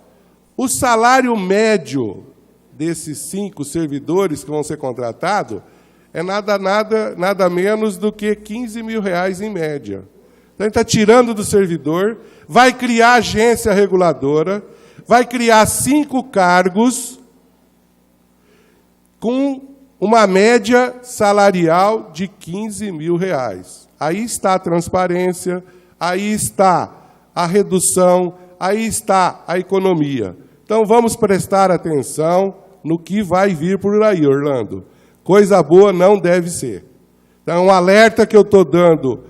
O salário médio desses 5 servidores que vão ser contratados é nada menos do que R$15 mil em média. Então, ele está tirando do servidor, vai criar agência reguladora, vai criar 5 cargos com uma média salarial de R$15 mil. Aí está a transparência, aí está a redução, aí está a economia. Então, vamos prestar atenção no que vai vir por aí, Orlando. Coisa boa não deve ser. Então, um alerta que eu estou dando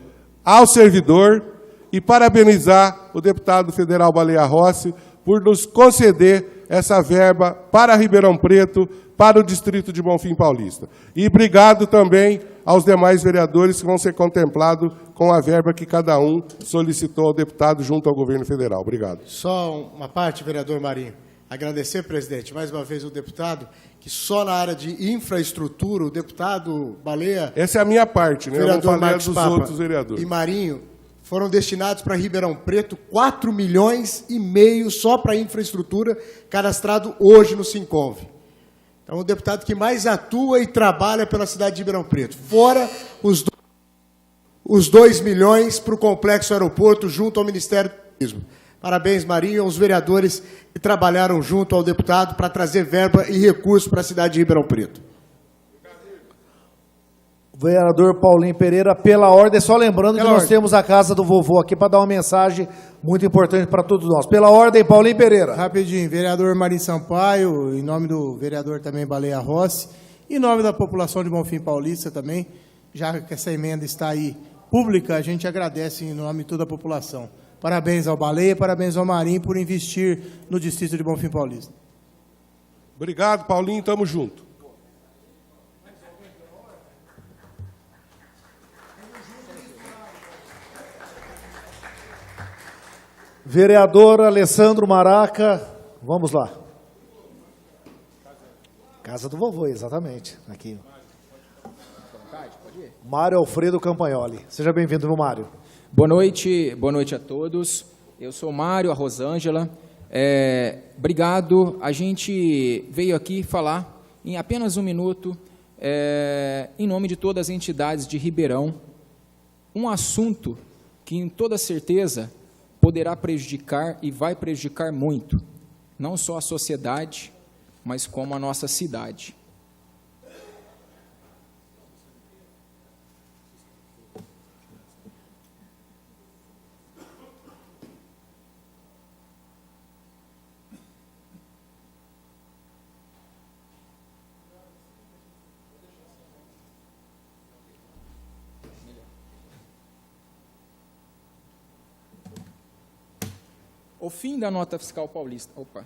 ao servidor e parabenizar o deputado federal Baleia Rossi por nos conceder essa verba para Ribeirão Preto, para o distrito de Bonfim Paulista. E obrigado também aos demais vereadores que vão ser contemplados com a verba que cada um solicitou ao deputado junto ao governo federal. Obrigado. Só uma parte, vereador Marinho. Agradecer, presidente, mais uma vez o deputado, que só na área de infraestrutura, o deputado Baleia... Essa é a minha parte, né? Eu não vereador falei Marcos dos Papa outros vereadores. e Marinho, foram destinados para Ribeirão Preto 4,5 milhões só para infraestrutura, cadastrado hoje no Sinconv. Então, o deputado que mais atua e trabalha pela cidade de Ribeirão Preto. Fora os 2 milhões para o Complexo Aeroporto, junto ao Ministério do Turismo. Parabéns, Marinho, e aos vereadores que trabalharam junto ao deputado para trazer verba e recursos para a cidade de Ribeirão Preto. Vereador Paulinho Pereira, pela ordem, só lembrando que nós temos a casa do vovô aqui para dar uma mensagem muito importante para todos nós. Pela ordem, Paulinho Pereira. Rapidinho, vereador Marinho Sampaio, em nome do vereador também Baleia Rossi, em nome da população de Bonfim Paulista também, já que essa emenda está aí pública, a gente agradece em nome de toda a população. Parabéns ao Baleia, parabéns ao Marinho por investir no distrito de Bonfim Paulista. Obrigado, Paulinho, tamo junto. Vereador Alessandro Maraca, vamos lá. Casa do vovô, exatamente. Aqui. Mário Alfredo Campagnoli. Seja bem-vindo, meu Mário. Boa noite a todos. Eu sou Mário, a Rosângela. Obrigado. A gente veio aqui falar em apenas um minuto, em nome de todas as entidades de Ribeirão, um assunto que, em toda certeza, poderá prejudicar e vai prejudicar muito, não só a sociedade, mas como a nossa cidade. O fim da nota fiscal paulista. Opa.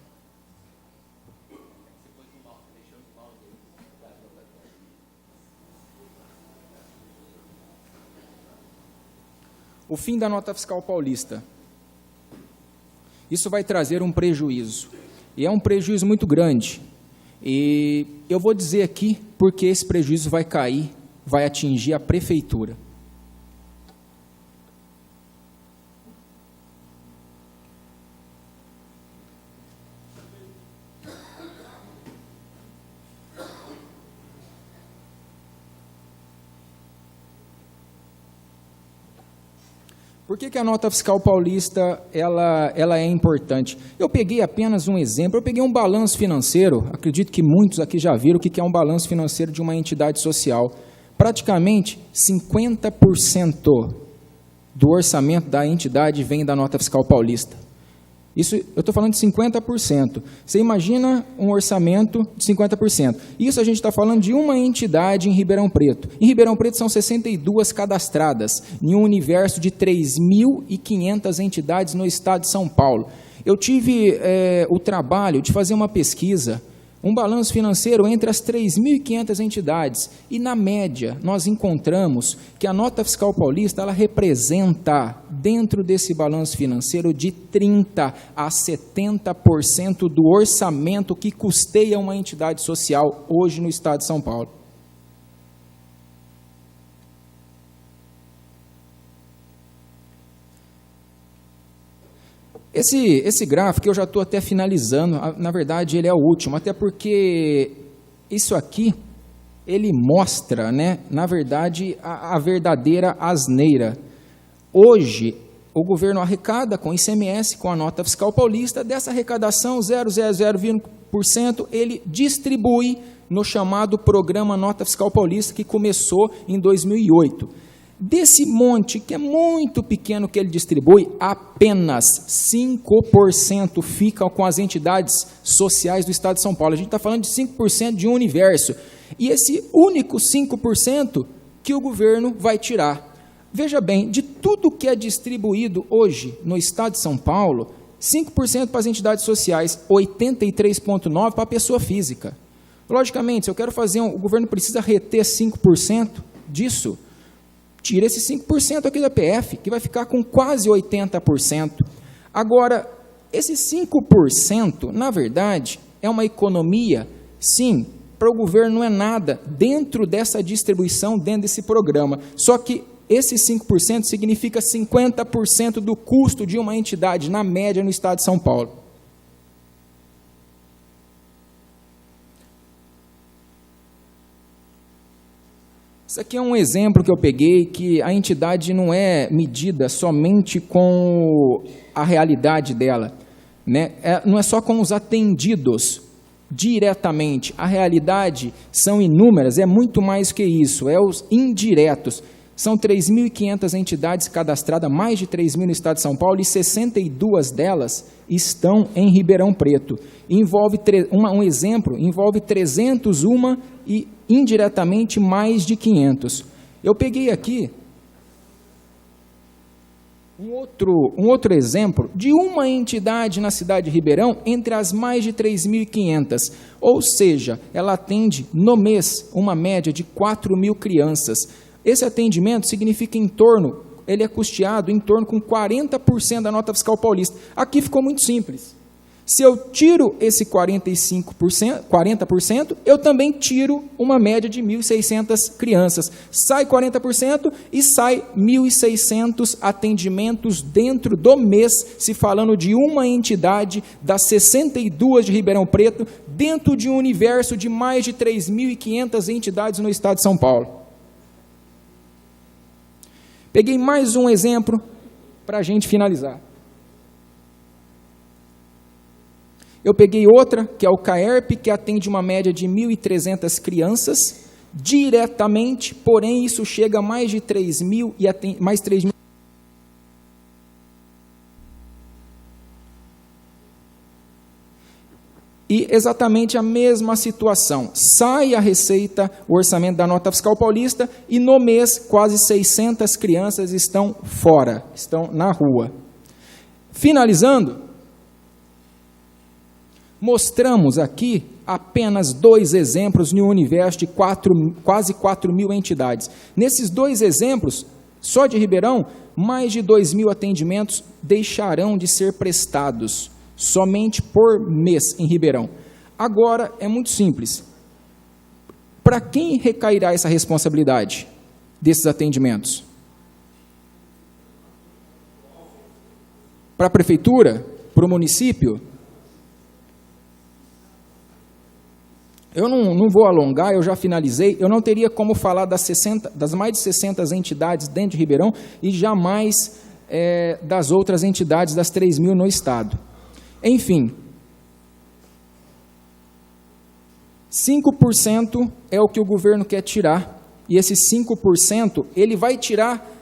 O fim da nota fiscal paulista. Isso vai trazer um prejuízo. E é um prejuízo muito grande. E eu vou dizer aqui porque esse prejuízo vai cair, vai atingir a prefeitura. Por que a nota fiscal paulista ela é importante? Eu peguei apenas um exemplo, eu peguei um balanço financeiro, acredito que muitos aqui já viram o que é um balanço financeiro de uma entidade social. Praticamente 50% do orçamento da entidade vem da nota fiscal paulista. Isso, eu estou falando de 50%. Você imagina um orçamento de 50%. Isso a gente está falando de uma entidade em Ribeirão Preto. Em Ribeirão Preto são 62 cadastradas, em um universo de 3.500 entidades no estado de São Paulo. Eu tive o trabalho de fazer uma pesquisa, um balanço financeiro entre as 3.500 entidades. E, na média, nós encontramos que a nota fiscal paulista ela representa, dentro desse balanço financeiro, de 30% a 70% do orçamento que custeia uma entidade social hoje no estado de São Paulo. Esse gráfico eu já estou até finalizando, na verdade ele é o último, até porque isso aqui, ele mostra, né, na verdade, a verdadeira asneira. Hoje, o governo arrecada com ICMS, com a nota fiscal paulista, dessa arrecadação, 0,00% ele distribui no chamado Programa Nota Fiscal Paulista, que começou em 2008. Desse monte, que é muito pequeno que ele distribui, apenas 5% fica com as entidades sociais do estado de São Paulo. A gente está falando de 5% de um universo. E esse único 5% que o governo vai tirar. Veja bem, de tudo que é distribuído hoje no estado de São Paulo, 5% para as entidades sociais, 83,9% para a pessoa física. Logicamente, se eu quero fazer o governo precisa reter 5% disso, tira esse 5% aqui da PF, que vai ficar com quase 80%. Agora, Esses 5%, na verdade, é uma economia, sim, para o governo não é nada dentro dessa distribuição, dentro desse programa. Só que esse 5% significa 50% do custo de uma entidade, na média, no estado de São Paulo. Isso aqui é um exemplo que eu peguei, que a entidade não é medida somente com a realidade dela, né? Não é só com os atendidos diretamente. A realidade são inúmeras, é muito mais que isso, é os indiretos. São 3.500 entidades cadastradas, mais de 3.000 no estado de São Paulo, e 62 delas estão em Ribeirão Preto. Envolve um exemplo, envolve 301 e indiretamente mais de 500. Eu peguei aqui um outro exemplo de uma entidade na cidade de Ribeirão entre as mais de 3.500, ou seja, ela atende no mês uma média de 4.000 crianças. Esse atendimento significa ele é custeado em torno com 40% da nota fiscal paulista. Aqui ficou muito simples. Se eu tiro esse 40%, eu também tiro uma média de 1.600 crianças. Sai 40% e sai 1.600 atendimentos dentro do mês, se falando de uma entidade das 62 de Ribeirão Preto, dentro de um universo de mais de 3.500 entidades no estado de São Paulo. Peguei mais um exemplo para a gente finalizar. Eu peguei outra, que é o CAERP, que atende uma média de 1.300 crianças, diretamente, porém isso chega a mais de 3.000 e mais 3.000. E exatamente a mesma situação. Sai a receita, o orçamento da nota fiscal paulista, e no mês quase 600 crianças estão fora, estão na rua. Finalizando, mostramos aqui apenas 2 exemplos no universo de quase 4.000 entidades. Nesses 2 exemplos, só de Ribeirão, mais de 2.000 atendimentos deixarão de ser prestados somente por mês em Ribeirão. Agora, é muito simples. Para quem recairá essa responsabilidade desses atendimentos? Para a prefeitura? Para o município? Eu não vou alongar, eu já finalizei. Eu não teria como falar das mais de 60 entidades dentro de Ribeirão e jamais das outras entidades, das 3.000 no estado. Enfim, 5% é o que o governo quer tirar, e esse 5%, ele vai tirar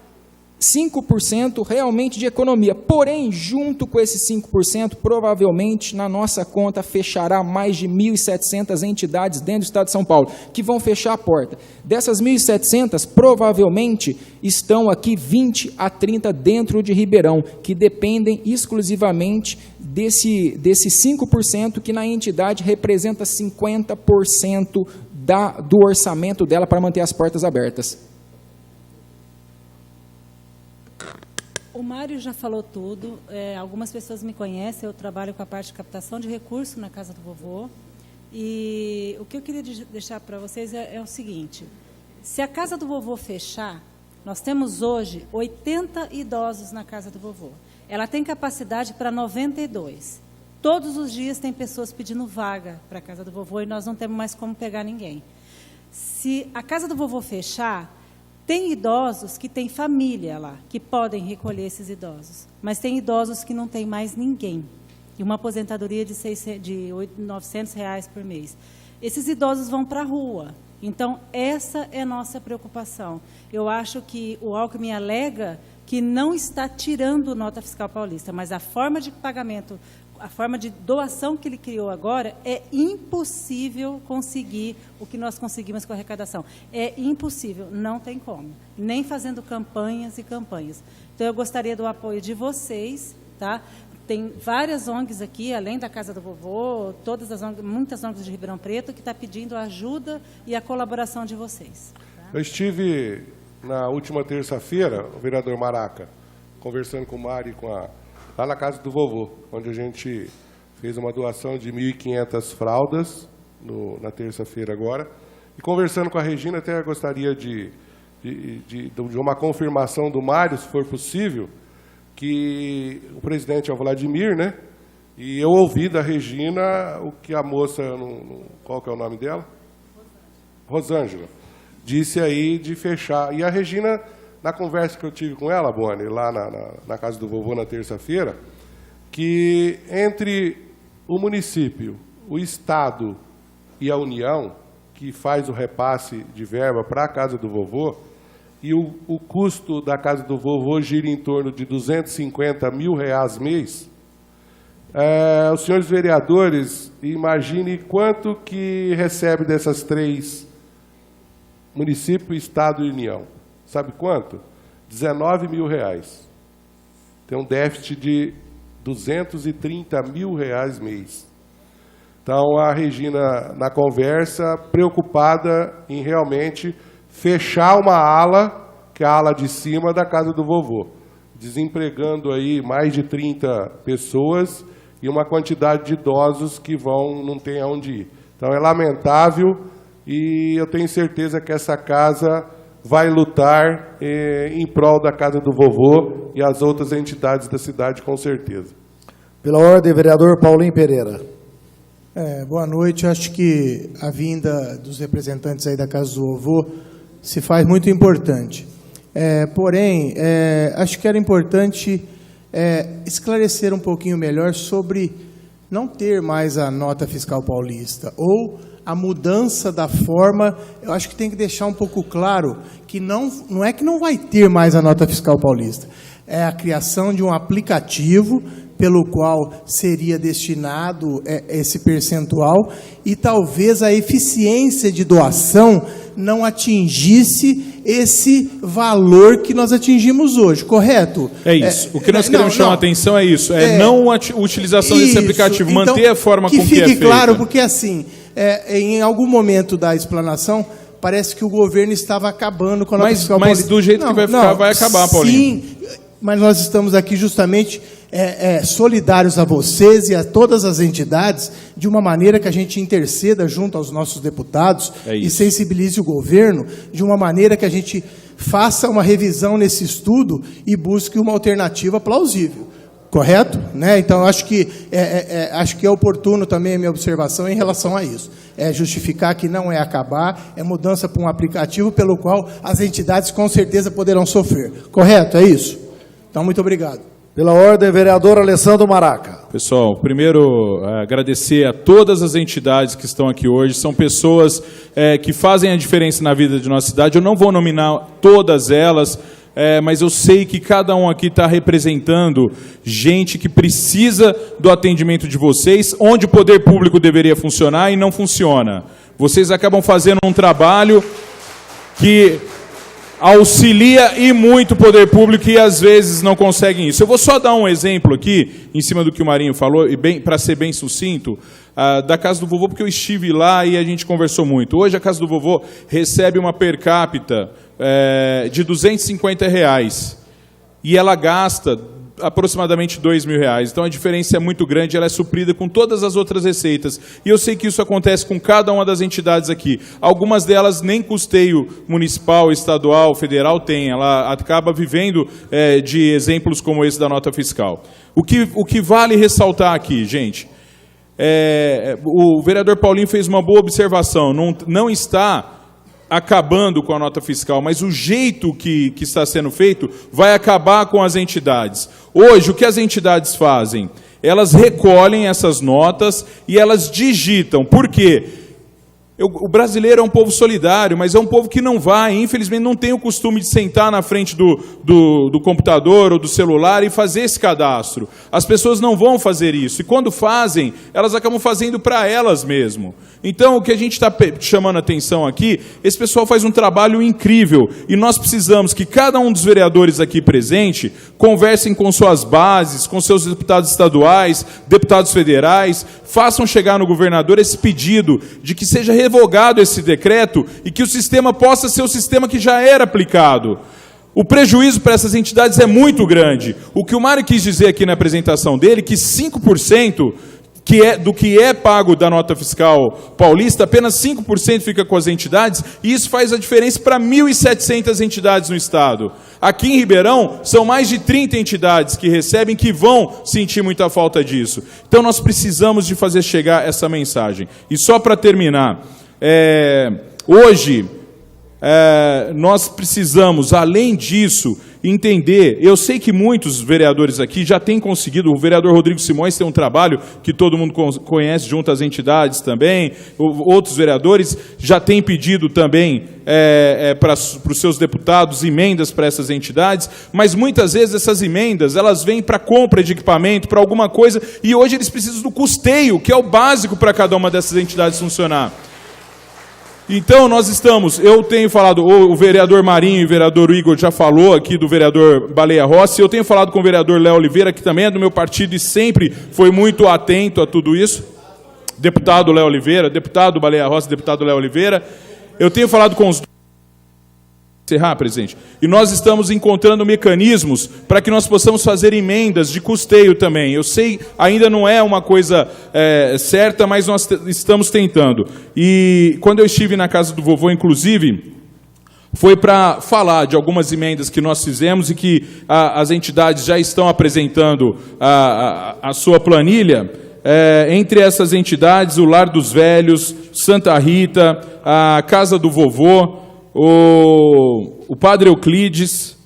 5% realmente de economia, porém, junto com esse 5%, provavelmente, na nossa conta, fechará mais de 1.700 entidades dentro do estado de São Paulo, que vão fechar a porta. Dessas 1.700, provavelmente, estão aqui 20 a 30 dentro de Ribeirão, que dependem exclusivamente desse 5%, que na entidade representa 50% do orçamento dela para manter as portas abertas. O Mário já falou tudo, algumas pessoas me conhecem, eu trabalho com a parte de captação de recursos na Casa do Vovô, e o que eu queria deixar para vocês é o seguinte: se a Casa do Vovô fechar, nós temos hoje 80 idosos na Casa do Vovô, ela tem capacidade para 92, todos os dias tem pessoas pedindo vaga para a Casa do Vovô e nós não temos mais como pegar ninguém. Se a Casa do Vovô fechar, tem idosos que têm família lá, que podem recolher esses idosos, mas tem idosos que não tem mais ninguém, e uma aposentadoria de R$900 por mês. Esses idosos vão para a rua, então essa é a nossa preocupação. Eu acho que o Alckmin alega que não está tirando nota fiscal paulista, mas a forma de pagamento, a forma de doação que ele criou agora, é impossível conseguir o que nós conseguimos com a arrecadação. É impossível, não tem como. Nem fazendo campanhas e campanhas. Então, eu gostaria do apoio de vocês, tá? Tem várias ONGs aqui, além da Casa do Vovô, muitas ONGs de Ribeirão Preto, que estão pedindo a ajuda e a colaboração de vocês. Tá? Eu estive, na última terça-feira, o vereador Maraca, conversando com o Mário e com a lá na casa do vovô, onde a gente fez uma doação de 1.500 fraldas na terça-feira agora. E conversando com a Regina, até gostaria de uma confirmação do Mário, se for possível, que o presidente é o Vladimir, né? E eu ouvi da Regina o que a moça, qual que é o nome dela? Rosângela. Disse aí de fechar. E a Regina, na conversa que eu tive com ela, Boni, lá na casa do vovô na terça-feira, que entre o município, o Estado e a União, que faz o repasse de verba para a casa do vovô, e o custo da casa do vovô gira em torno de R$250 mil mês, os senhores vereadores, imagine quanto que recebe dessas três, município, Estado e União. Sabe quanto? R$19 mil. Tem um déficit de R$230 mil mês. Então, a Regina, na conversa, preocupada em realmente fechar uma ala, que é a ala de cima da casa do vovô, desempregando aí mais de 30 pessoas e uma quantidade de idosos que não tem aonde ir. Então, é lamentável e eu tenho certeza que essa casa vai lutar em prol da casa do vovô e as outras entidades da cidade, com certeza. Pela ordem, vereador Paulinho Pereira. Boa noite. Acho que a vinda dos representantes aí da Casa do Vovô se faz muito importante. Porém, acho que era importante esclarecer um pouquinho melhor sobre não ter mais a nota fiscal paulista ou a mudança da forma. Eu acho que tem que deixar um pouco claro que não é que não vai ter mais a nota fiscal paulista, é a criação de um aplicativo pelo qual seria destinado esse percentual e talvez a eficiência de doação não atingisse esse valor que nós atingimos hoje, correto? É isso. O que nós queremos chamar a atenção é isso, não a utilização desse aplicativo, então, manter a forma com que é feita. Que fique claro, porque assim, em algum momento da explanação, parece que o governo estava acabando com a nota fiscal paulista. Mas do jeito que vai ficar, vai acabar, Paulinho. Sim, mas nós estamos aqui justamente solidários a vocês e a todas as entidades, de uma maneira que a gente interceda junto aos nossos deputados e sensibilize o governo, de uma maneira que a gente faça uma revisão nesse estudo e busque uma alternativa plausível. Correto? Né? Então, acho que é oportuno também a minha observação em relação a isso. É justificar que não é acabar, é mudança para um aplicativo pelo qual as entidades com certeza poderão sofrer. Correto? É isso? Então, muito obrigado. Pela ordem, vereador Alessandro Maraca. Pessoal, primeiro agradecer a todas as entidades que estão aqui hoje. São pessoas que fazem a diferença na vida de nossa cidade. Eu não vou nominar todas elas, mas eu sei que cada um aqui está representando gente que precisa do atendimento de vocês, onde o poder público deveria funcionar e não funciona. Vocês acabam fazendo um trabalho que auxilia e muito o poder público e às vezes não conseguem isso. Eu vou só dar um exemplo aqui, em cima do que o Marinho falou, e para ser bem sucinto, da Casa do Vovô, porque eu estive lá e a gente conversou muito. Hoje a Casa do Vovô recebe uma per capita de R$250 e ela gasta aproximadamente R$2.000. Então a diferença é muito grande, ela é suprida com todas as outras receitas. E eu sei que isso acontece com cada uma das entidades aqui. Algumas delas nem custeio municipal, estadual, federal tem. Ela acaba vivendo de exemplos como esse da nota fiscal. O que vale ressaltar aqui, gente, o vereador Paulinho fez uma boa observação. Não está acabando com a nota fiscal, mas o jeito que está sendo feito vai acabar com as entidades. Hoje, o que as entidades fazem? Elas recolhem essas notas e elas digitam. Por quê? O brasileiro é um povo solidário, mas é um povo que não vai, infelizmente não tem o costume de sentar na frente do computador ou do celular e fazer esse cadastro. As pessoas não vão fazer isso, e quando fazem, elas acabam fazendo para elas mesmo. Então, o que a gente está chamando a atenção aqui, esse pessoal faz um trabalho incrível, e nós precisamos que cada um dos vereadores aqui presente conversem com suas bases, com seus deputados estaduais, deputados federais, façam chegar no governador esse pedido de que seja revogado esse decreto e que o sistema possa ser o sistema que já era aplicado. o prejuízo para essas entidades é muito grande. O que o Mário quis dizer aqui na apresentação dele, que 5% do que é pago da nota fiscal paulista, apenas 5% fica com as entidades, e isso faz a diferença para 1.700 entidades no Estado. Aqui em Ribeirão, são mais de 30 entidades que recebem, que vão sentir muita falta disso. Então, nós precisamos de fazer chegar essa mensagem. E só para terminar, hoje, nós precisamos, além disso, entender, eu sei que muitos vereadores aqui já têm conseguido, o vereador Rodrigo Simões tem um trabalho que todo mundo conhece junto às entidades também, outros vereadores já têm pedido também para os seus deputados emendas para essas entidades, mas muitas vezes essas emendas, elas vêm para compra de equipamento, para alguma coisa, e hoje eles precisam do custeio, que é o básico para cada uma dessas entidades funcionar. Então, eu tenho falado, o vereador Marinho e o vereador Igor já falou aqui do vereador Baleia Rossi, eu tenho falado com o vereador Léo Oliveira, que também é do meu partido e sempre foi muito atento a tudo isso, deputado Léo Oliveira, deputado Baleia Rossi, deputado Léo Oliveira, eu tenho falado com os... Encerrar, presidente. E nós estamos encontrando mecanismos para que nós possamos fazer emendas de custeio também. Eu sei, ainda não é uma coisa certa, mas nós estamos tentando. E quando eu estive na casa do vovô, inclusive, foi para falar de algumas emendas que nós fizemos e que as entidades já estão apresentando a sua planilha. Entre essas entidades, o Lar dos Velhos, Santa Rita, a Casa do Vovô, o Padre Euclides,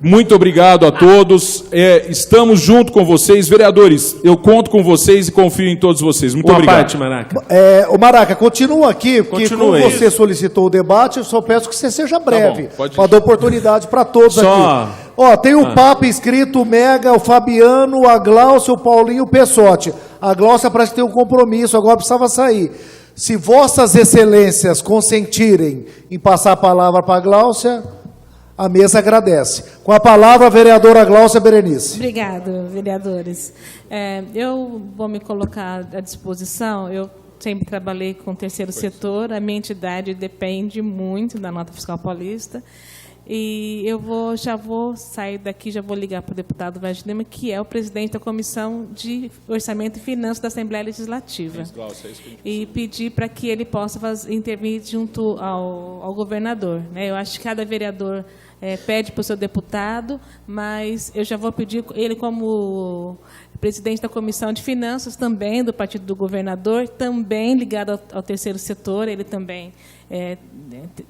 muito obrigado a todos, estamos junto com vocês, vereadores, eu conto com vocês e confio em todos vocês, muito obrigado. Parte, Maraca. O Maraca, continua aqui, porque como você solicitou o debate, eu só peço que você seja breve, para dar oportunidade para todos aqui. Tem o Papa inscrito, o Mega, o Fabiano, a Gláucia, o Paulinho, o Pessotti. A Gláucia parece que tem um compromisso, agora precisava sair. Se vossas excelências consentirem em passar a palavra para a Gláucia, a mesa agradece. Com a palavra, a vereadora Gláucia Berenice. Obrigada, vereadores. Eu vou me colocar à disposição. Eu sempre trabalhei com o terceiro setor. A minha entidade depende muito da nota fiscal paulista. E eu já vou sair daqui, já vou ligar para o deputado Vaz Lima, que é o presidente da Comissão de Orçamento e Finanças da Assembleia Legislativa. E pedir para que ele possa intervir junto ao governador. Eu acho que cada vereador pede para o seu deputado, mas eu já vou pedir ele como presidente da Comissão de Finanças, também do partido do governador, também ligado ao terceiro setor, ele também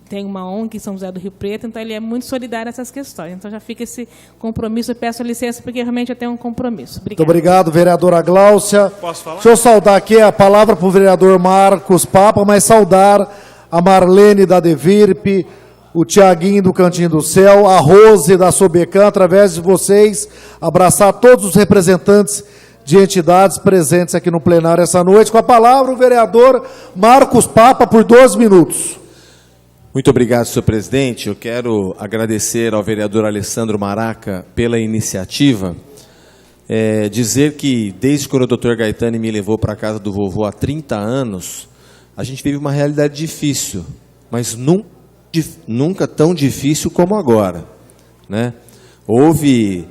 tem uma ONG em São José do Rio Preto, então ele é muito solidário nessas questões. Então já fica esse compromisso, eu peço licença, porque realmente eu tenho um compromisso. Obrigada. Muito obrigado, vereadora Gláucia. Posso falar? Deixa eu saudar aqui a palavra para o vereador Marcos Papa, mas saudar a Marlene da Devirp, o Tiaguinho do Cantinho do Céu, a Rose da Sobecan, através de vocês, abraçar todos os representantes de entidades presentes aqui no plenário essa noite. Com a palavra, o vereador Marcos Papa, por 12 minutos. Muito obrigado, senhor presidente. Eu quero agradecer ao vereador Alessandro Maraca pela iniciativa. Dizer que, desde quando o doutor Gaetani me levou para a casa do vovô há 30 anos, a gente vive uma realidade difícil, mas nunca tão difícil como agora, né? Houve,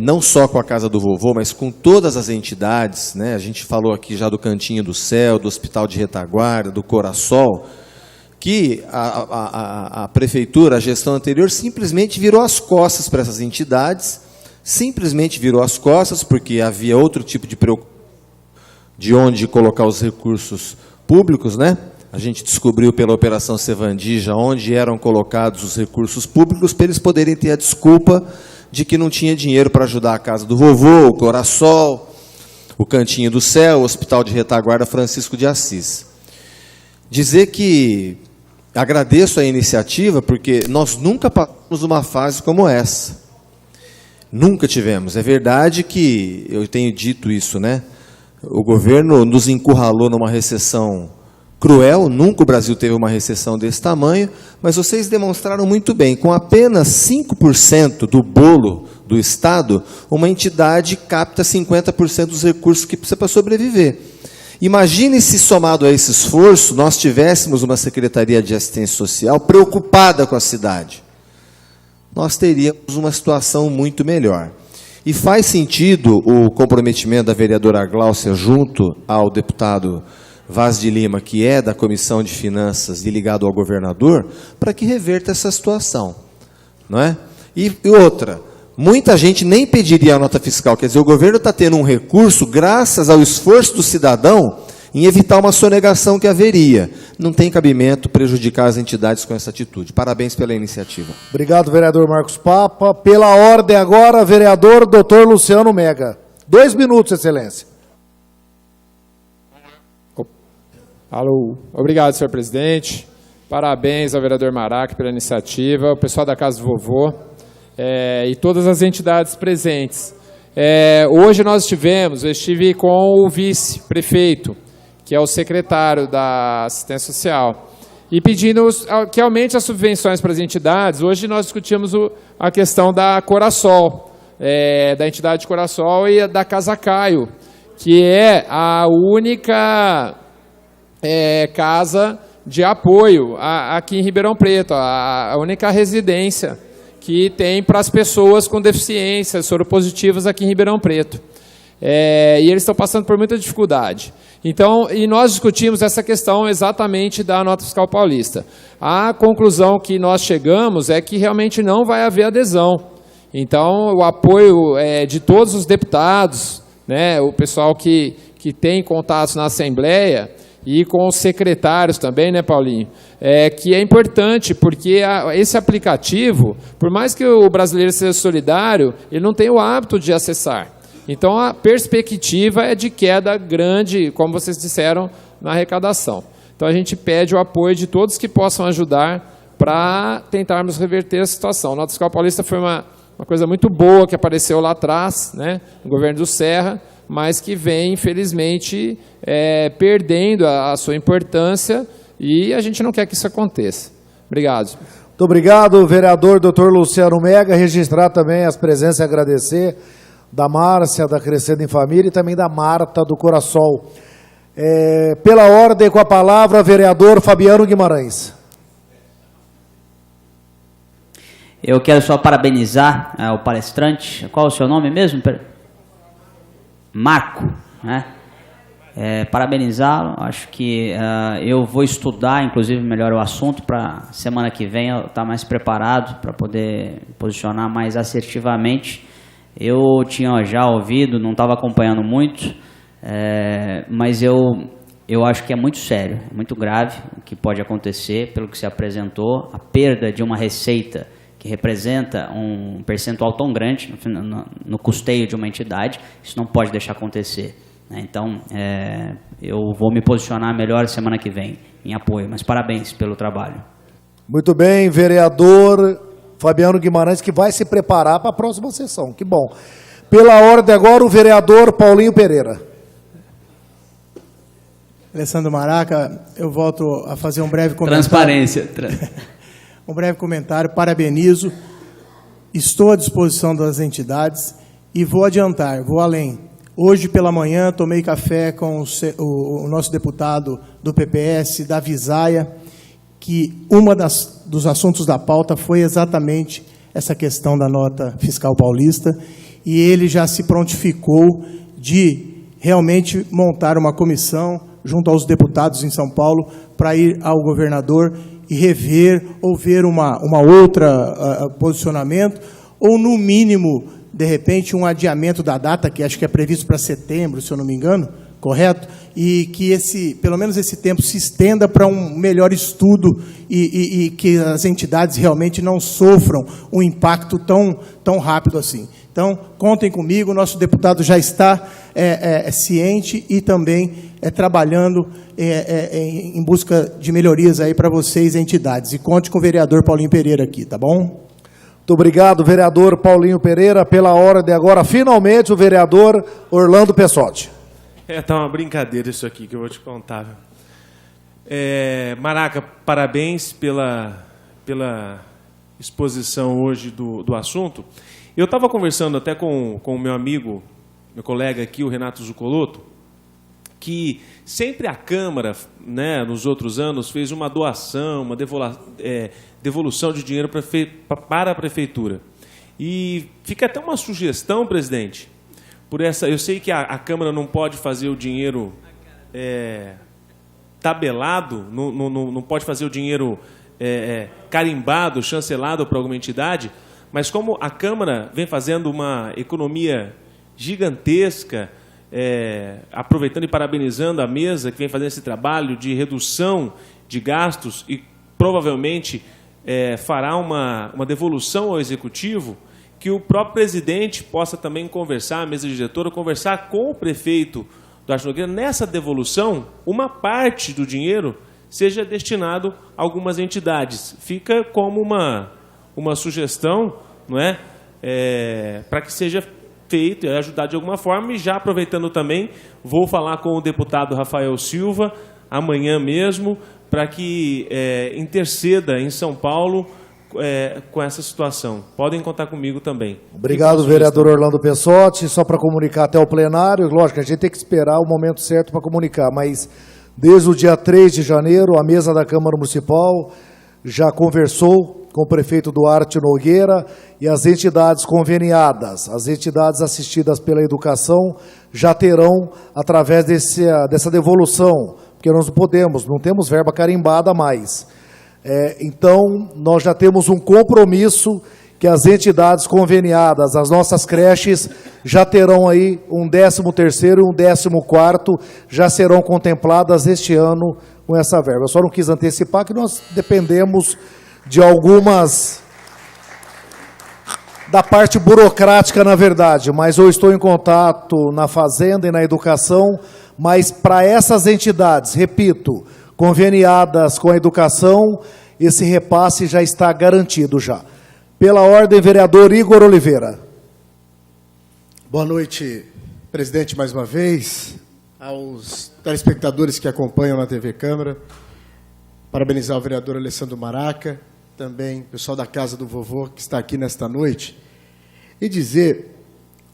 não só com a Casa do Vovô, mas com todas as entidades, né? A gente falou aqui já do Cantinho do Céu, do Hospital de Retaguarda, do Corassol, que a prefeitura, a gestão anterior, simplesmente virou as costas para essas entidades, simplesmente virou as costas, porque havia outro tipo de preocupação de onde colocar os recursos públicos, né? A gente descobriu pela Operação Sevandija onde eram colocados os recursos públicos para eles poderem ter a desculpa de que não tinha dinheiro para ajudar a Casa do Vovô, o Corassol, o Cantinho do Céu, o Hospital de Retaguarda Francisco de Assis. Dizer que agradeço a iniciativa, porque nós nunca passamos uma fase como essa. Nunca tivemos. É verdade que, eu tenho dito isso, né? O governo nos encurralou numa recessão cruel, nunca o Brasil teve uma recessão desse tamanho, mas vocês demonstraram muito bem, com apenas 5% do bolo do Estado, uma entidade capta 50% dos recursos que precisa para sobreviver. Imagine se, somado a esse esforço, nós tivéssemos uma Secretaria de Assistência Social preocupada com a cidade. Nós teríamos uma situação muito melhor. E faz sentido o comprometimento da vereadora Gláucia junto ao deputado Vaz de Lima, que é da Comissão de Finanças e ligado ao governador, para que reverta essa situação. Não é? E outra, muita gente nem pediria a nota fiscal, quer dizer, o governo está tendo um recurso graças ao esforço do cidadão em evitar uma sonegação que haveria. Não tem cabimento prejudicar as entidades com essa atitude. Parabéns pela iniciativa. Obrigado, vereador Marcos Papa. Pela ordem agora, vereador Dr. Luciano Mega. 2 minutos, excelência. Alô. Obrigado, senhor presidente. Parabéns ao vereador Maraca pela iniciativa, o pessoal da Casa do Vovô e todas as entidades presentes. Hoje eu estive com o vice-prefeito, que é o secretário da Assistência Social, e pedindo que aumente as subvenções para as entidades. Hoje nós discutimos a questão da Corassol, da entidade Corassol e da Casa Caio, que é a única casa de apoio aqui em Ribeirão Preto, a única residência que tem para as pessoas com deficiências soropositivas aqui em Ribeirão Preto. E eles estão passando por muita dificuldade. Então, e nós discutimos essa questão exatamente da nota fiscal paulista. A conclusão que nós chegamos é que realmente não vai haver adesão. Então, o apoio de todos os deputados, né, o pessoal que tem contatos na Assembleia, e com os secretários também, né, Paulinho? Que é importante, porque esse aplicativo, por mais que o brasileiro seja solidário, ele não tem o hábito de acessar. Então, a perspectiva é de queda grande, como vocês disseram, na arrecadação. Então, a gente pede o apoio de todos que possam ajudar para tentarmos reverter a situação. A nota fiscal paulista foi uma coisa muito boa que apareceu lá atrás, né, no governo do Serra, mas que vem, infelizmente, perdendo a sua importância, e a gente não quer que isso aconteça. Obrigado. Muito obrigado, vereador Dr. Luciano Mega. Registrar também as presenças e agradecer da Márcia, da Crescendo em Família, e também da Marta, do Corassol. Pela ordem, com a palavra, vereador Fabiano Guimarães. Eu quero só parabenizar o palestrante. Qual é o seu nome mesmo? Marco, né? Parabenizá-lo. Acho que eu vou estudar, inclusive, melhor o assunto para semana que vem eu estar mais preparado para poder posicionar mais assertivamente. Eu tinha já ouvido, não estava acompanhando muito, mas eu acho que é muito sério, muito grave o que pode acontecer, pelo que se apresentou, a perda de uma receita que representa um percentual tão grande no custeio de uma entidade. Isso não pode deixar acontecer, né? Então, eu vou me posicionar melhor semana que vem em apoio, mas parabéns pelo trabalho. Muito bem, vereador Fabiano Guimarães, que vai se preparar para a próxima sessão. Que bom. Pela ordem agora, o vereador Paulinho Pereira. Alessandro Maraca, eu volto a fazer um breve comentário. Transparência. Um breve comentário, parabenizo, estou à disposição das entidades e vou adiantar, vou além. Hoje pela manhã tomei café com o nosso deputado do PPS, da Visaia, que dos assuntos da pauta foi exatamente essa questão da nota fiscal paulista, e ele já se prontificou de realmente montar uma comissão junto aos deputados em São Paulo para ir ao governador e rever ou ver uma outra posicionamento, ou no mínimo, de repente, um adiamento da data, que acho que é previsto para setembro, se eu não me engano, correto? E que pelo menos esse tempo se estenda para um melhor estudo e que as entidades realmente não sofram um impacto tão rápido assim. Então, contem comigo, o nosso deputado já está ciente e também trabalhando em busca de melhorias aí para vocês, entidades. E conte com o vereador Paulinho Pereira aqui, tá bom? Muito obrigado, vereador Paulinho Pereira. Pela ordem agora, finalmente, o vereador Orlando Pessotti. Tá uma brincadeira isso aqui que eu vou te contar. Maraca, parabéns pela exposição hoje do assunto. Eu estava conversando até com o meu amigo, meu colega aqui, o Renato Zuccolotto, que sempre a Câmara, né, nos outros anos, fez uma doação, uma devolução de dinheiro para a Prefeitura. E fica até uma sugestão, presidente, eu sei que a Câmara não pode fazer o dinheiro tabelado, não pode fazer o dinheiro carimbado, chancelado para alguma entidade, mas como a Câmara vem fazendo uma economia gigantesca, aproveitando e parabenizando a mesa que vem fazendo esse trabalho de redução de gastos e provavelmente fará uma devolução ao Executivo, que o próprio presidente possa também conversar, a mesa diretora, conversar com o prefeito do Arte Nogueira, nessa devolução, uma parte do dinheiro seja destinado a algumas entidades. Fica como uma sugestão, não é? Para que seja feito e ajudar de alguma forma. E já aproveitando também, vou falar com o deputado Rafael Silva, amanhã mesmo, para que interceda em São Paulo com essa situação. Podem contar comigo também. Obrigado, vereador Orlando Pessotti. Só para comunicar até o plenário, lógico, a gente tem que esperar o momento certo para comunicar, mas desde o dia 3 de janeiro, a mesa da Câmara Municipal já conversou com o prefeito Duarte Nogueira e as entidades conveniadas, as entidades assistidas pela educação, já terão, através dessa devolução, porque nós não temos verba carimbada mais. Então, nós já temos um compromisso que as entidades conveniadas, as nossas creches, já terão aí um 13º e um 14º, já serão contempladas este ano com essa verba. Eu só não quis antecipar que nós dependemos de algumas da parte burocrática, na verdade, mas eu estou em contato na Fazenda e na Educação, mas para essas entidades, repito, conveniadas com a educação, esse repasse já está garantido já. Pela ordem, vereador Igor Oliveira. Boa noite, presidente, mais uma vez, aos telespectadores que acompanham na TV Câmara. Parabenizar o vereador Alessandro Maraca, também o pessoal da Casa do Vovô que está aqui nesta noite, e dizer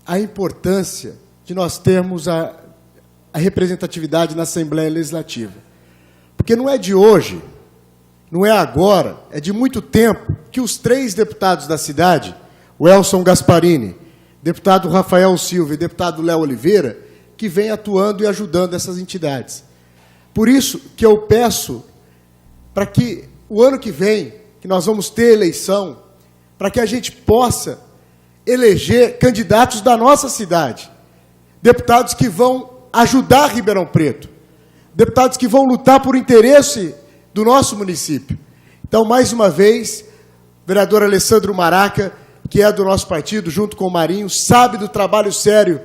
a importância de nós termos a representatividade na Assembleia Legislativa. Porque não é de hoje, não é agora, é de muito tempo que os 3 deputados da cidade, o Elson Gasparini, deputado Rafael Silva e deputado Léo Oliveira, que vem atuando e ajudando essas entidades. Por isso que eu peço para que o ano que vem, que nós vamos ter eleição, para que a gente possa eleger candidatos da nossa cidade, deputados que vão ajudar Ribeirão Preto, deputados que vão lutar por interesse do nosso município. Então, mais uma vez, vereador Alessandro Maraca, que é do nosso partido, junto com o Marinho, sabe do trabalho sério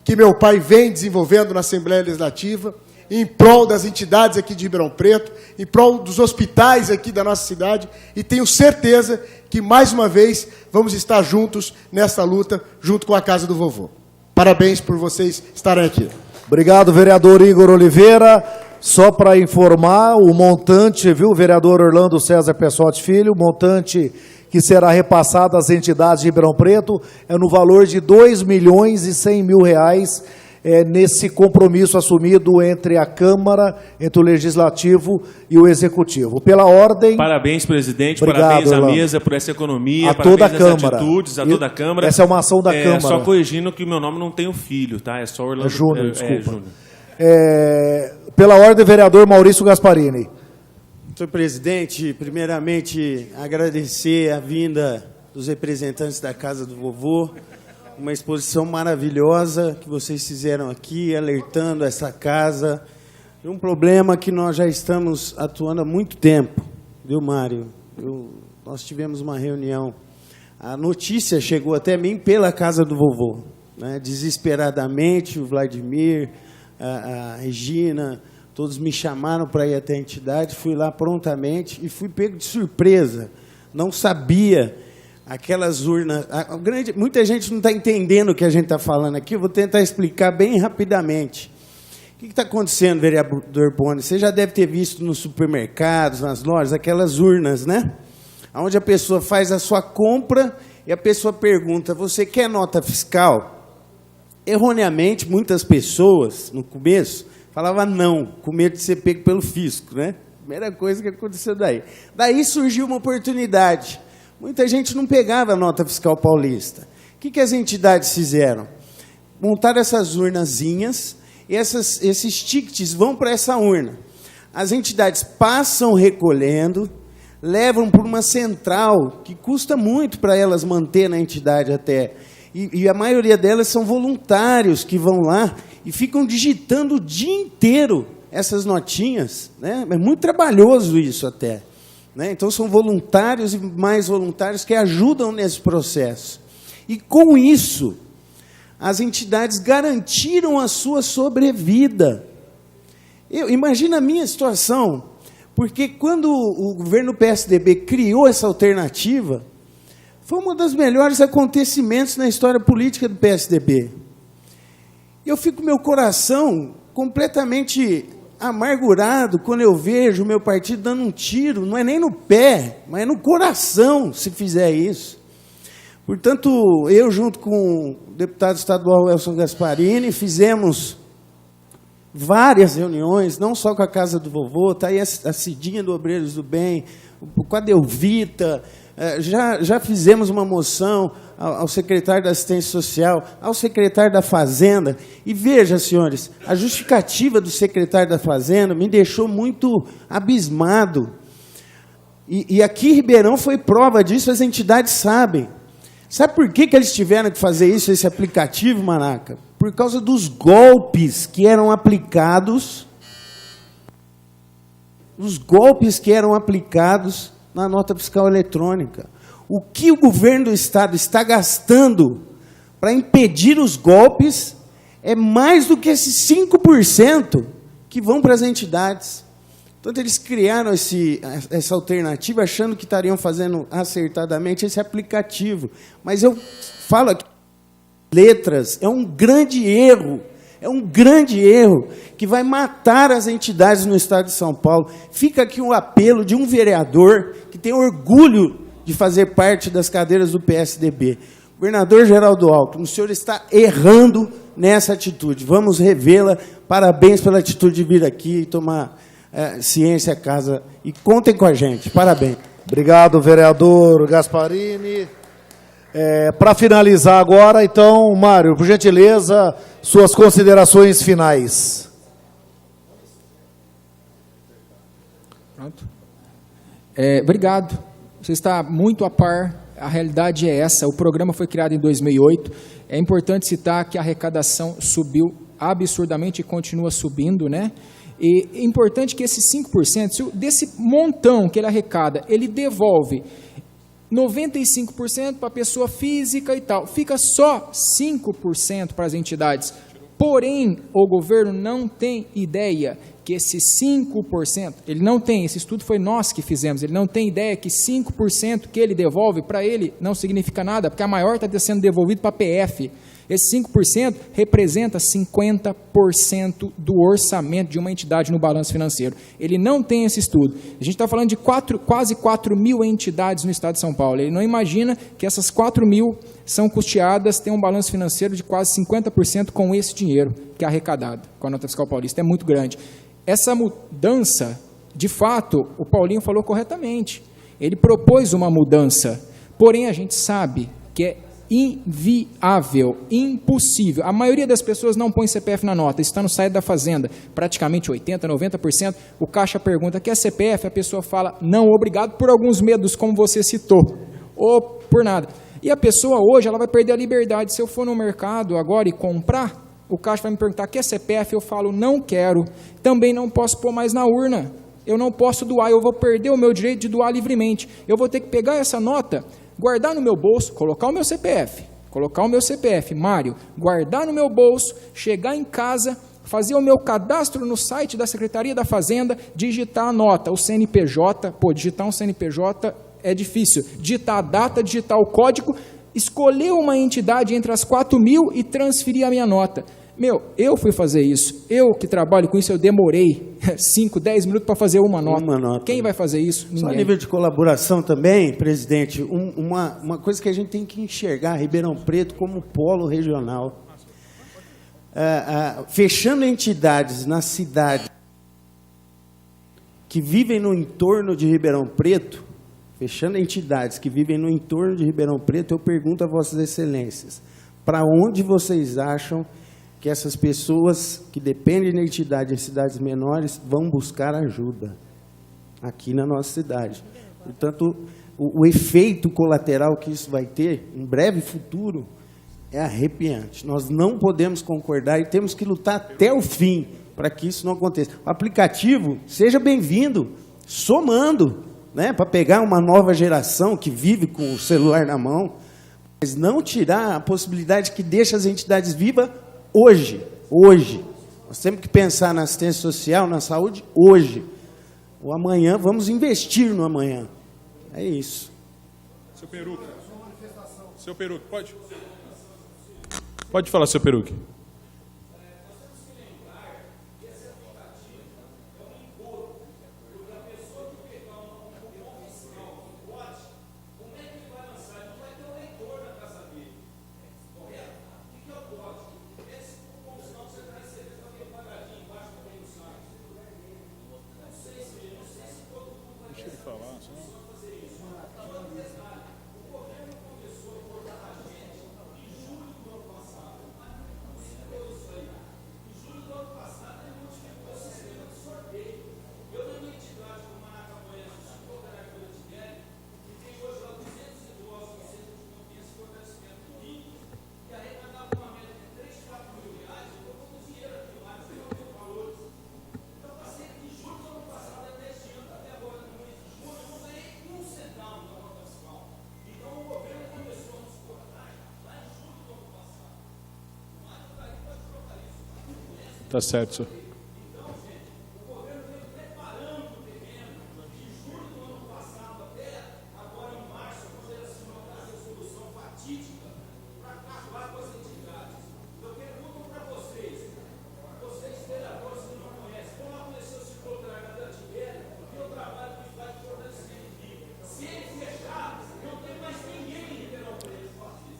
que meu pai vem desenvolvendo na Assembleia Legislativa, em prol das entidades aqui de Ribeirão Preto, em prol dos hospitais aqui da nossa cidade, e tenho certeza que, mais uma vez, vamos estar juntos nessa luta, junto com a Casa do Vovô. Parabéns por vocês estarem aqui. Obrigado, vereador Igor Oliveira. Só para informar, o montante, viu, vereador Orlando César Pessotti Filho, o montante que será repassado às entidades de Ribeirão Preto é no valor de R$2.100.000, nesse compromisso assumido entre a Câmara, entre o Legislativo e o Executivo. Pela ordem... Parabéns, presidente. Obrigado, parabéns à Orlando. mesa por essa economia. A parabéns toda a às Câmara. atitudes, a toda a Câmara. Essa é uma ação da Câmara. Só corrigindo que o meu nome não tem o filho, tá? É só Orlando. Júnior, desculpa. Júnior. Pela ordem, vereador Maurício Gasparini. Senhor presidente, primeiramente agradecer a vinda dos representantes da Casa do Vovô, uma exposição maravilhosa que vocês fizeram aqui, alertando essa casa de um problema que nós já estamos atuando há muito tempo, viu, Mário? Nós tivemos uma reunião, a notícia chegou até mim pela Casa do Vovô, né? Desesperadamente, o Vladimir, a Regina, todos me chamaram para ir até a entidade, fui lá prontamente e fui pego de surpresa, não sabia. Aquelas urnas... muita gente não está entendendo o que a gente está falando aqui, eu vou tentar explicar bem rapidamente. O que está acontecendo, vereador Boni? Você já deve ter visto nos supermercados, nas lojas, aquelas urnas, né? Onde a pessoa faz a sua compra e a pessoa pergunta, você quer nota fiscal? Erroneamente, muitas pessoas, no começo, falava não, com medo de ser pego pelo fisco, né? Primeira coisa que aconteceu daí. Daí surgiu uma oportunidade. Muita gente não pegava a nota fiscal paulista. O que as entidades fizeram? Montaram essas urnazinhas, e esses tickets vão para essa urna. As entidades passam recolhendo, levam para uma central, que custa muito para elas manter na entidade até. E a maioria delas são voluntários que vão lá e ficam digitando o dia inteiro essas notinhas, né? É muito trabalhoso isso até, né? Então são voluntários e mais voluntários que ajudam nesse processo. E com isso, as entidades garantiram a sua sobrevida. Imagina a minha situação, porque quando o governo PSDB criou essa alternativa, foi um dos melhores acontecimentos na história política do PSDB. Eu fico com meu coração completamente amargurado quando eu vejo o meu partido dando um tiro, não é nem no pé, mas é no coração, se fizer isso. Portanto, eu, junto com o deputado estadual Elson Gasparini, fizemos várias reuniões, não só com a Casa do Vovô, está aí a Cidinha do Obreiros do Bem, com a Delvita, já fizemos uma moção ao secretário da Assistência Social, ao secretário da Fazenda. E veja, senhores, a justificativa do secretário da Fazenda me deixou muito abismado. E aqui em Ribeirão foi prova disso, as entidades sabem. Sabe por que eles tiveram que fazer isso, esse aplicativo, Maraca? Por causa dos golpes que eram aplicados, na nota fiscal eletrônica. O que o governo do Estado está gastando para impedir os golpes é mais do que esses 5% que vão para as entidades. Então, eles criaram essa alternativa achando que estariam fazendo acertadamente esse aplicativo. Mas eu falo aqui, letras, é um grande erro que vai matar as entidades no Estado de São Paulo. Fica aqui um apelo de um vereador que tem orgulho de fazer parte das cadeiras do PSDB. Governador Geraldo Alckmin, o senhor está errando nessa atitude. Vamos revê-la. Parabéns pela atitude de vir aqui e tomar ciência a casa. E contem com a gente. Parabéns. Obrigado, vereador Gasparini. Para finalizar agora, então, Mário, por gentileza, suas considerações finais. Pronto. Obrigado. Você está muito a par, a realidade é essa. O programa foi criado em 2008. É importante citar que a arrecadação subiu absurdamente e continua subindo, né? E é importante que esses 5%, desse montão que ele arrecada, ele devolve 95% para a pessoa física e tal. Fica só 5% para as entidades. Porém, o governo não tem ideia que esse 5%, ele não tem, esse estudo foi nós que fizemos, ele não tem ideia que 5% que ele devolve, para ele não significa nada, porque a maior está sendo devolvido para a PF. Esse 5% representa 50% do orçamento de uma entidade no balanço financeiro. Ele não tem esse estudo. A gente está falando de quase 4 mil entidades no estado de São Paulo. Ele não imagina que essas 4 mil são custeadas, tem um balanço financeiro de quase 50% com esse dinheiro que é arrecadado com a nota fiscal paulista. É muito grande. Essa mudança, de fato, o Paulinho falou corretamente. Ele propôs uma mudança, porém a gente sabe que é inviável, impossível. A maioria das pessoas não põe CPF na nota, está no site da Fazenda, praticamente 80%, 90%. O caixa pergunta, quer CPF? A pessoa fala, não, obrigado, por alguns medos, como você citou, ou por nada. E a pessoa hoje, ela vai perder a liberdade. Se eu for no mercado agora e comprar, o caixa vai me perguntar, quer CPF? Eu falo, não quero. Também não posso pôr mais na urna. Eu não posso doar, eu vou perder o meu direito de doar livremente. Eu vou ter que pegar essa nota, guardar no meu bolso, colocar o meu CPF, Mário, guardar no meu bolso, chegar em casa, fazer o meu cadastro no site da Secretaria da Fazenda, digitar a nota, o CNPJ, digitar um CNPJ é difícil, digitar a data, digitar o código, escolher uma entidade entre as 4 mil e transferir a minha nota. Eu fui fazer isso, eu que trabalho com isso, eu demorei 5, 10 minutos para fazer uma nota. Quem vai fazer isso? Ninguém. Só a nível de colaboração também, presidente, uma coisa que a gente tem que enxergar Ribeirão Preto como polo regional. fechando entidades na cidade que vivem no entorno de Ribeirão Preto, eu pergunto a Vossas Excelências, para onde vocês acham que essas pessoas que dependem da entidade em cidades menores vão buscar ajuda? Aqui na nossa cidade. Portanto, o efeito colateral que isso vai ter, em breve futuro, é arrepiante. Nós não podemos concordar e temos que lutar até o fim para que isso não aconteça. O aplicativo, seja bem-vindo, somando, né, para pegar uma nova geração que vive com o celular na mão, mas não tirar a possibilidade que deixa as entidades vivas hoje. Nós temos que pensar na assistência social, na saúde, hoje. O amanhã, vamos investir no amanhã. É isso. Seu Peruque, pode falar, seu Peruque. Tá certo, senhor.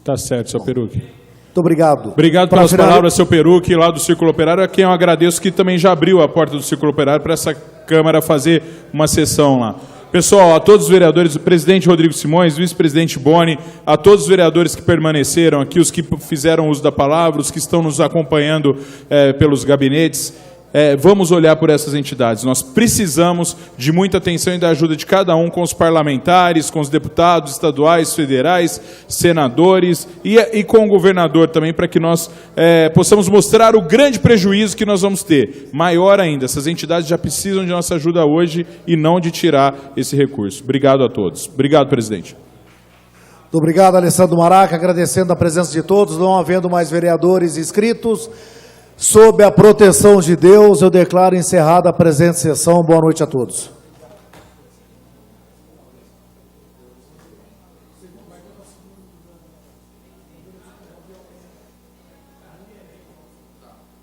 Tá certo, seu Peruque. Muito obrigado. Obrigado pelas palavras, seu Peruque, lá do Círculo Operário, a quem eu agradeço que também já abriu a porta do Círculo Operário para essa Câmara fazer uma sessão lá. Pessoal, a todos os vereadores, o presidente Rodrigo Simões, vice-presidente Boni, a todos os vereadores que permaneceram aqui, os que fizeram uso da palavra, os que estão nos acompanhando pelos gabinetes, vamos olhar por essas entidades. Nós precisamos de muita atenção e da ajuda de cada um com os parlamentares, com os deputados estaduais, federais, senadores e com o governador também, para que nós possamos mostrar o grande prejuízo que nós vamos ter. Maior ainda, essas entidades já precisam de nossa ajuda hoje e não de tirar esse recurso. Obrigado a todos. Obrigado, presidente. Muito obrigado, Alessandro Maraca, agradecendo a presença de todos, não havendo mais vereadores inscritos. Sob a proteção de Deus, eu declaro encerrada a presente sessão. Boa noite a todos.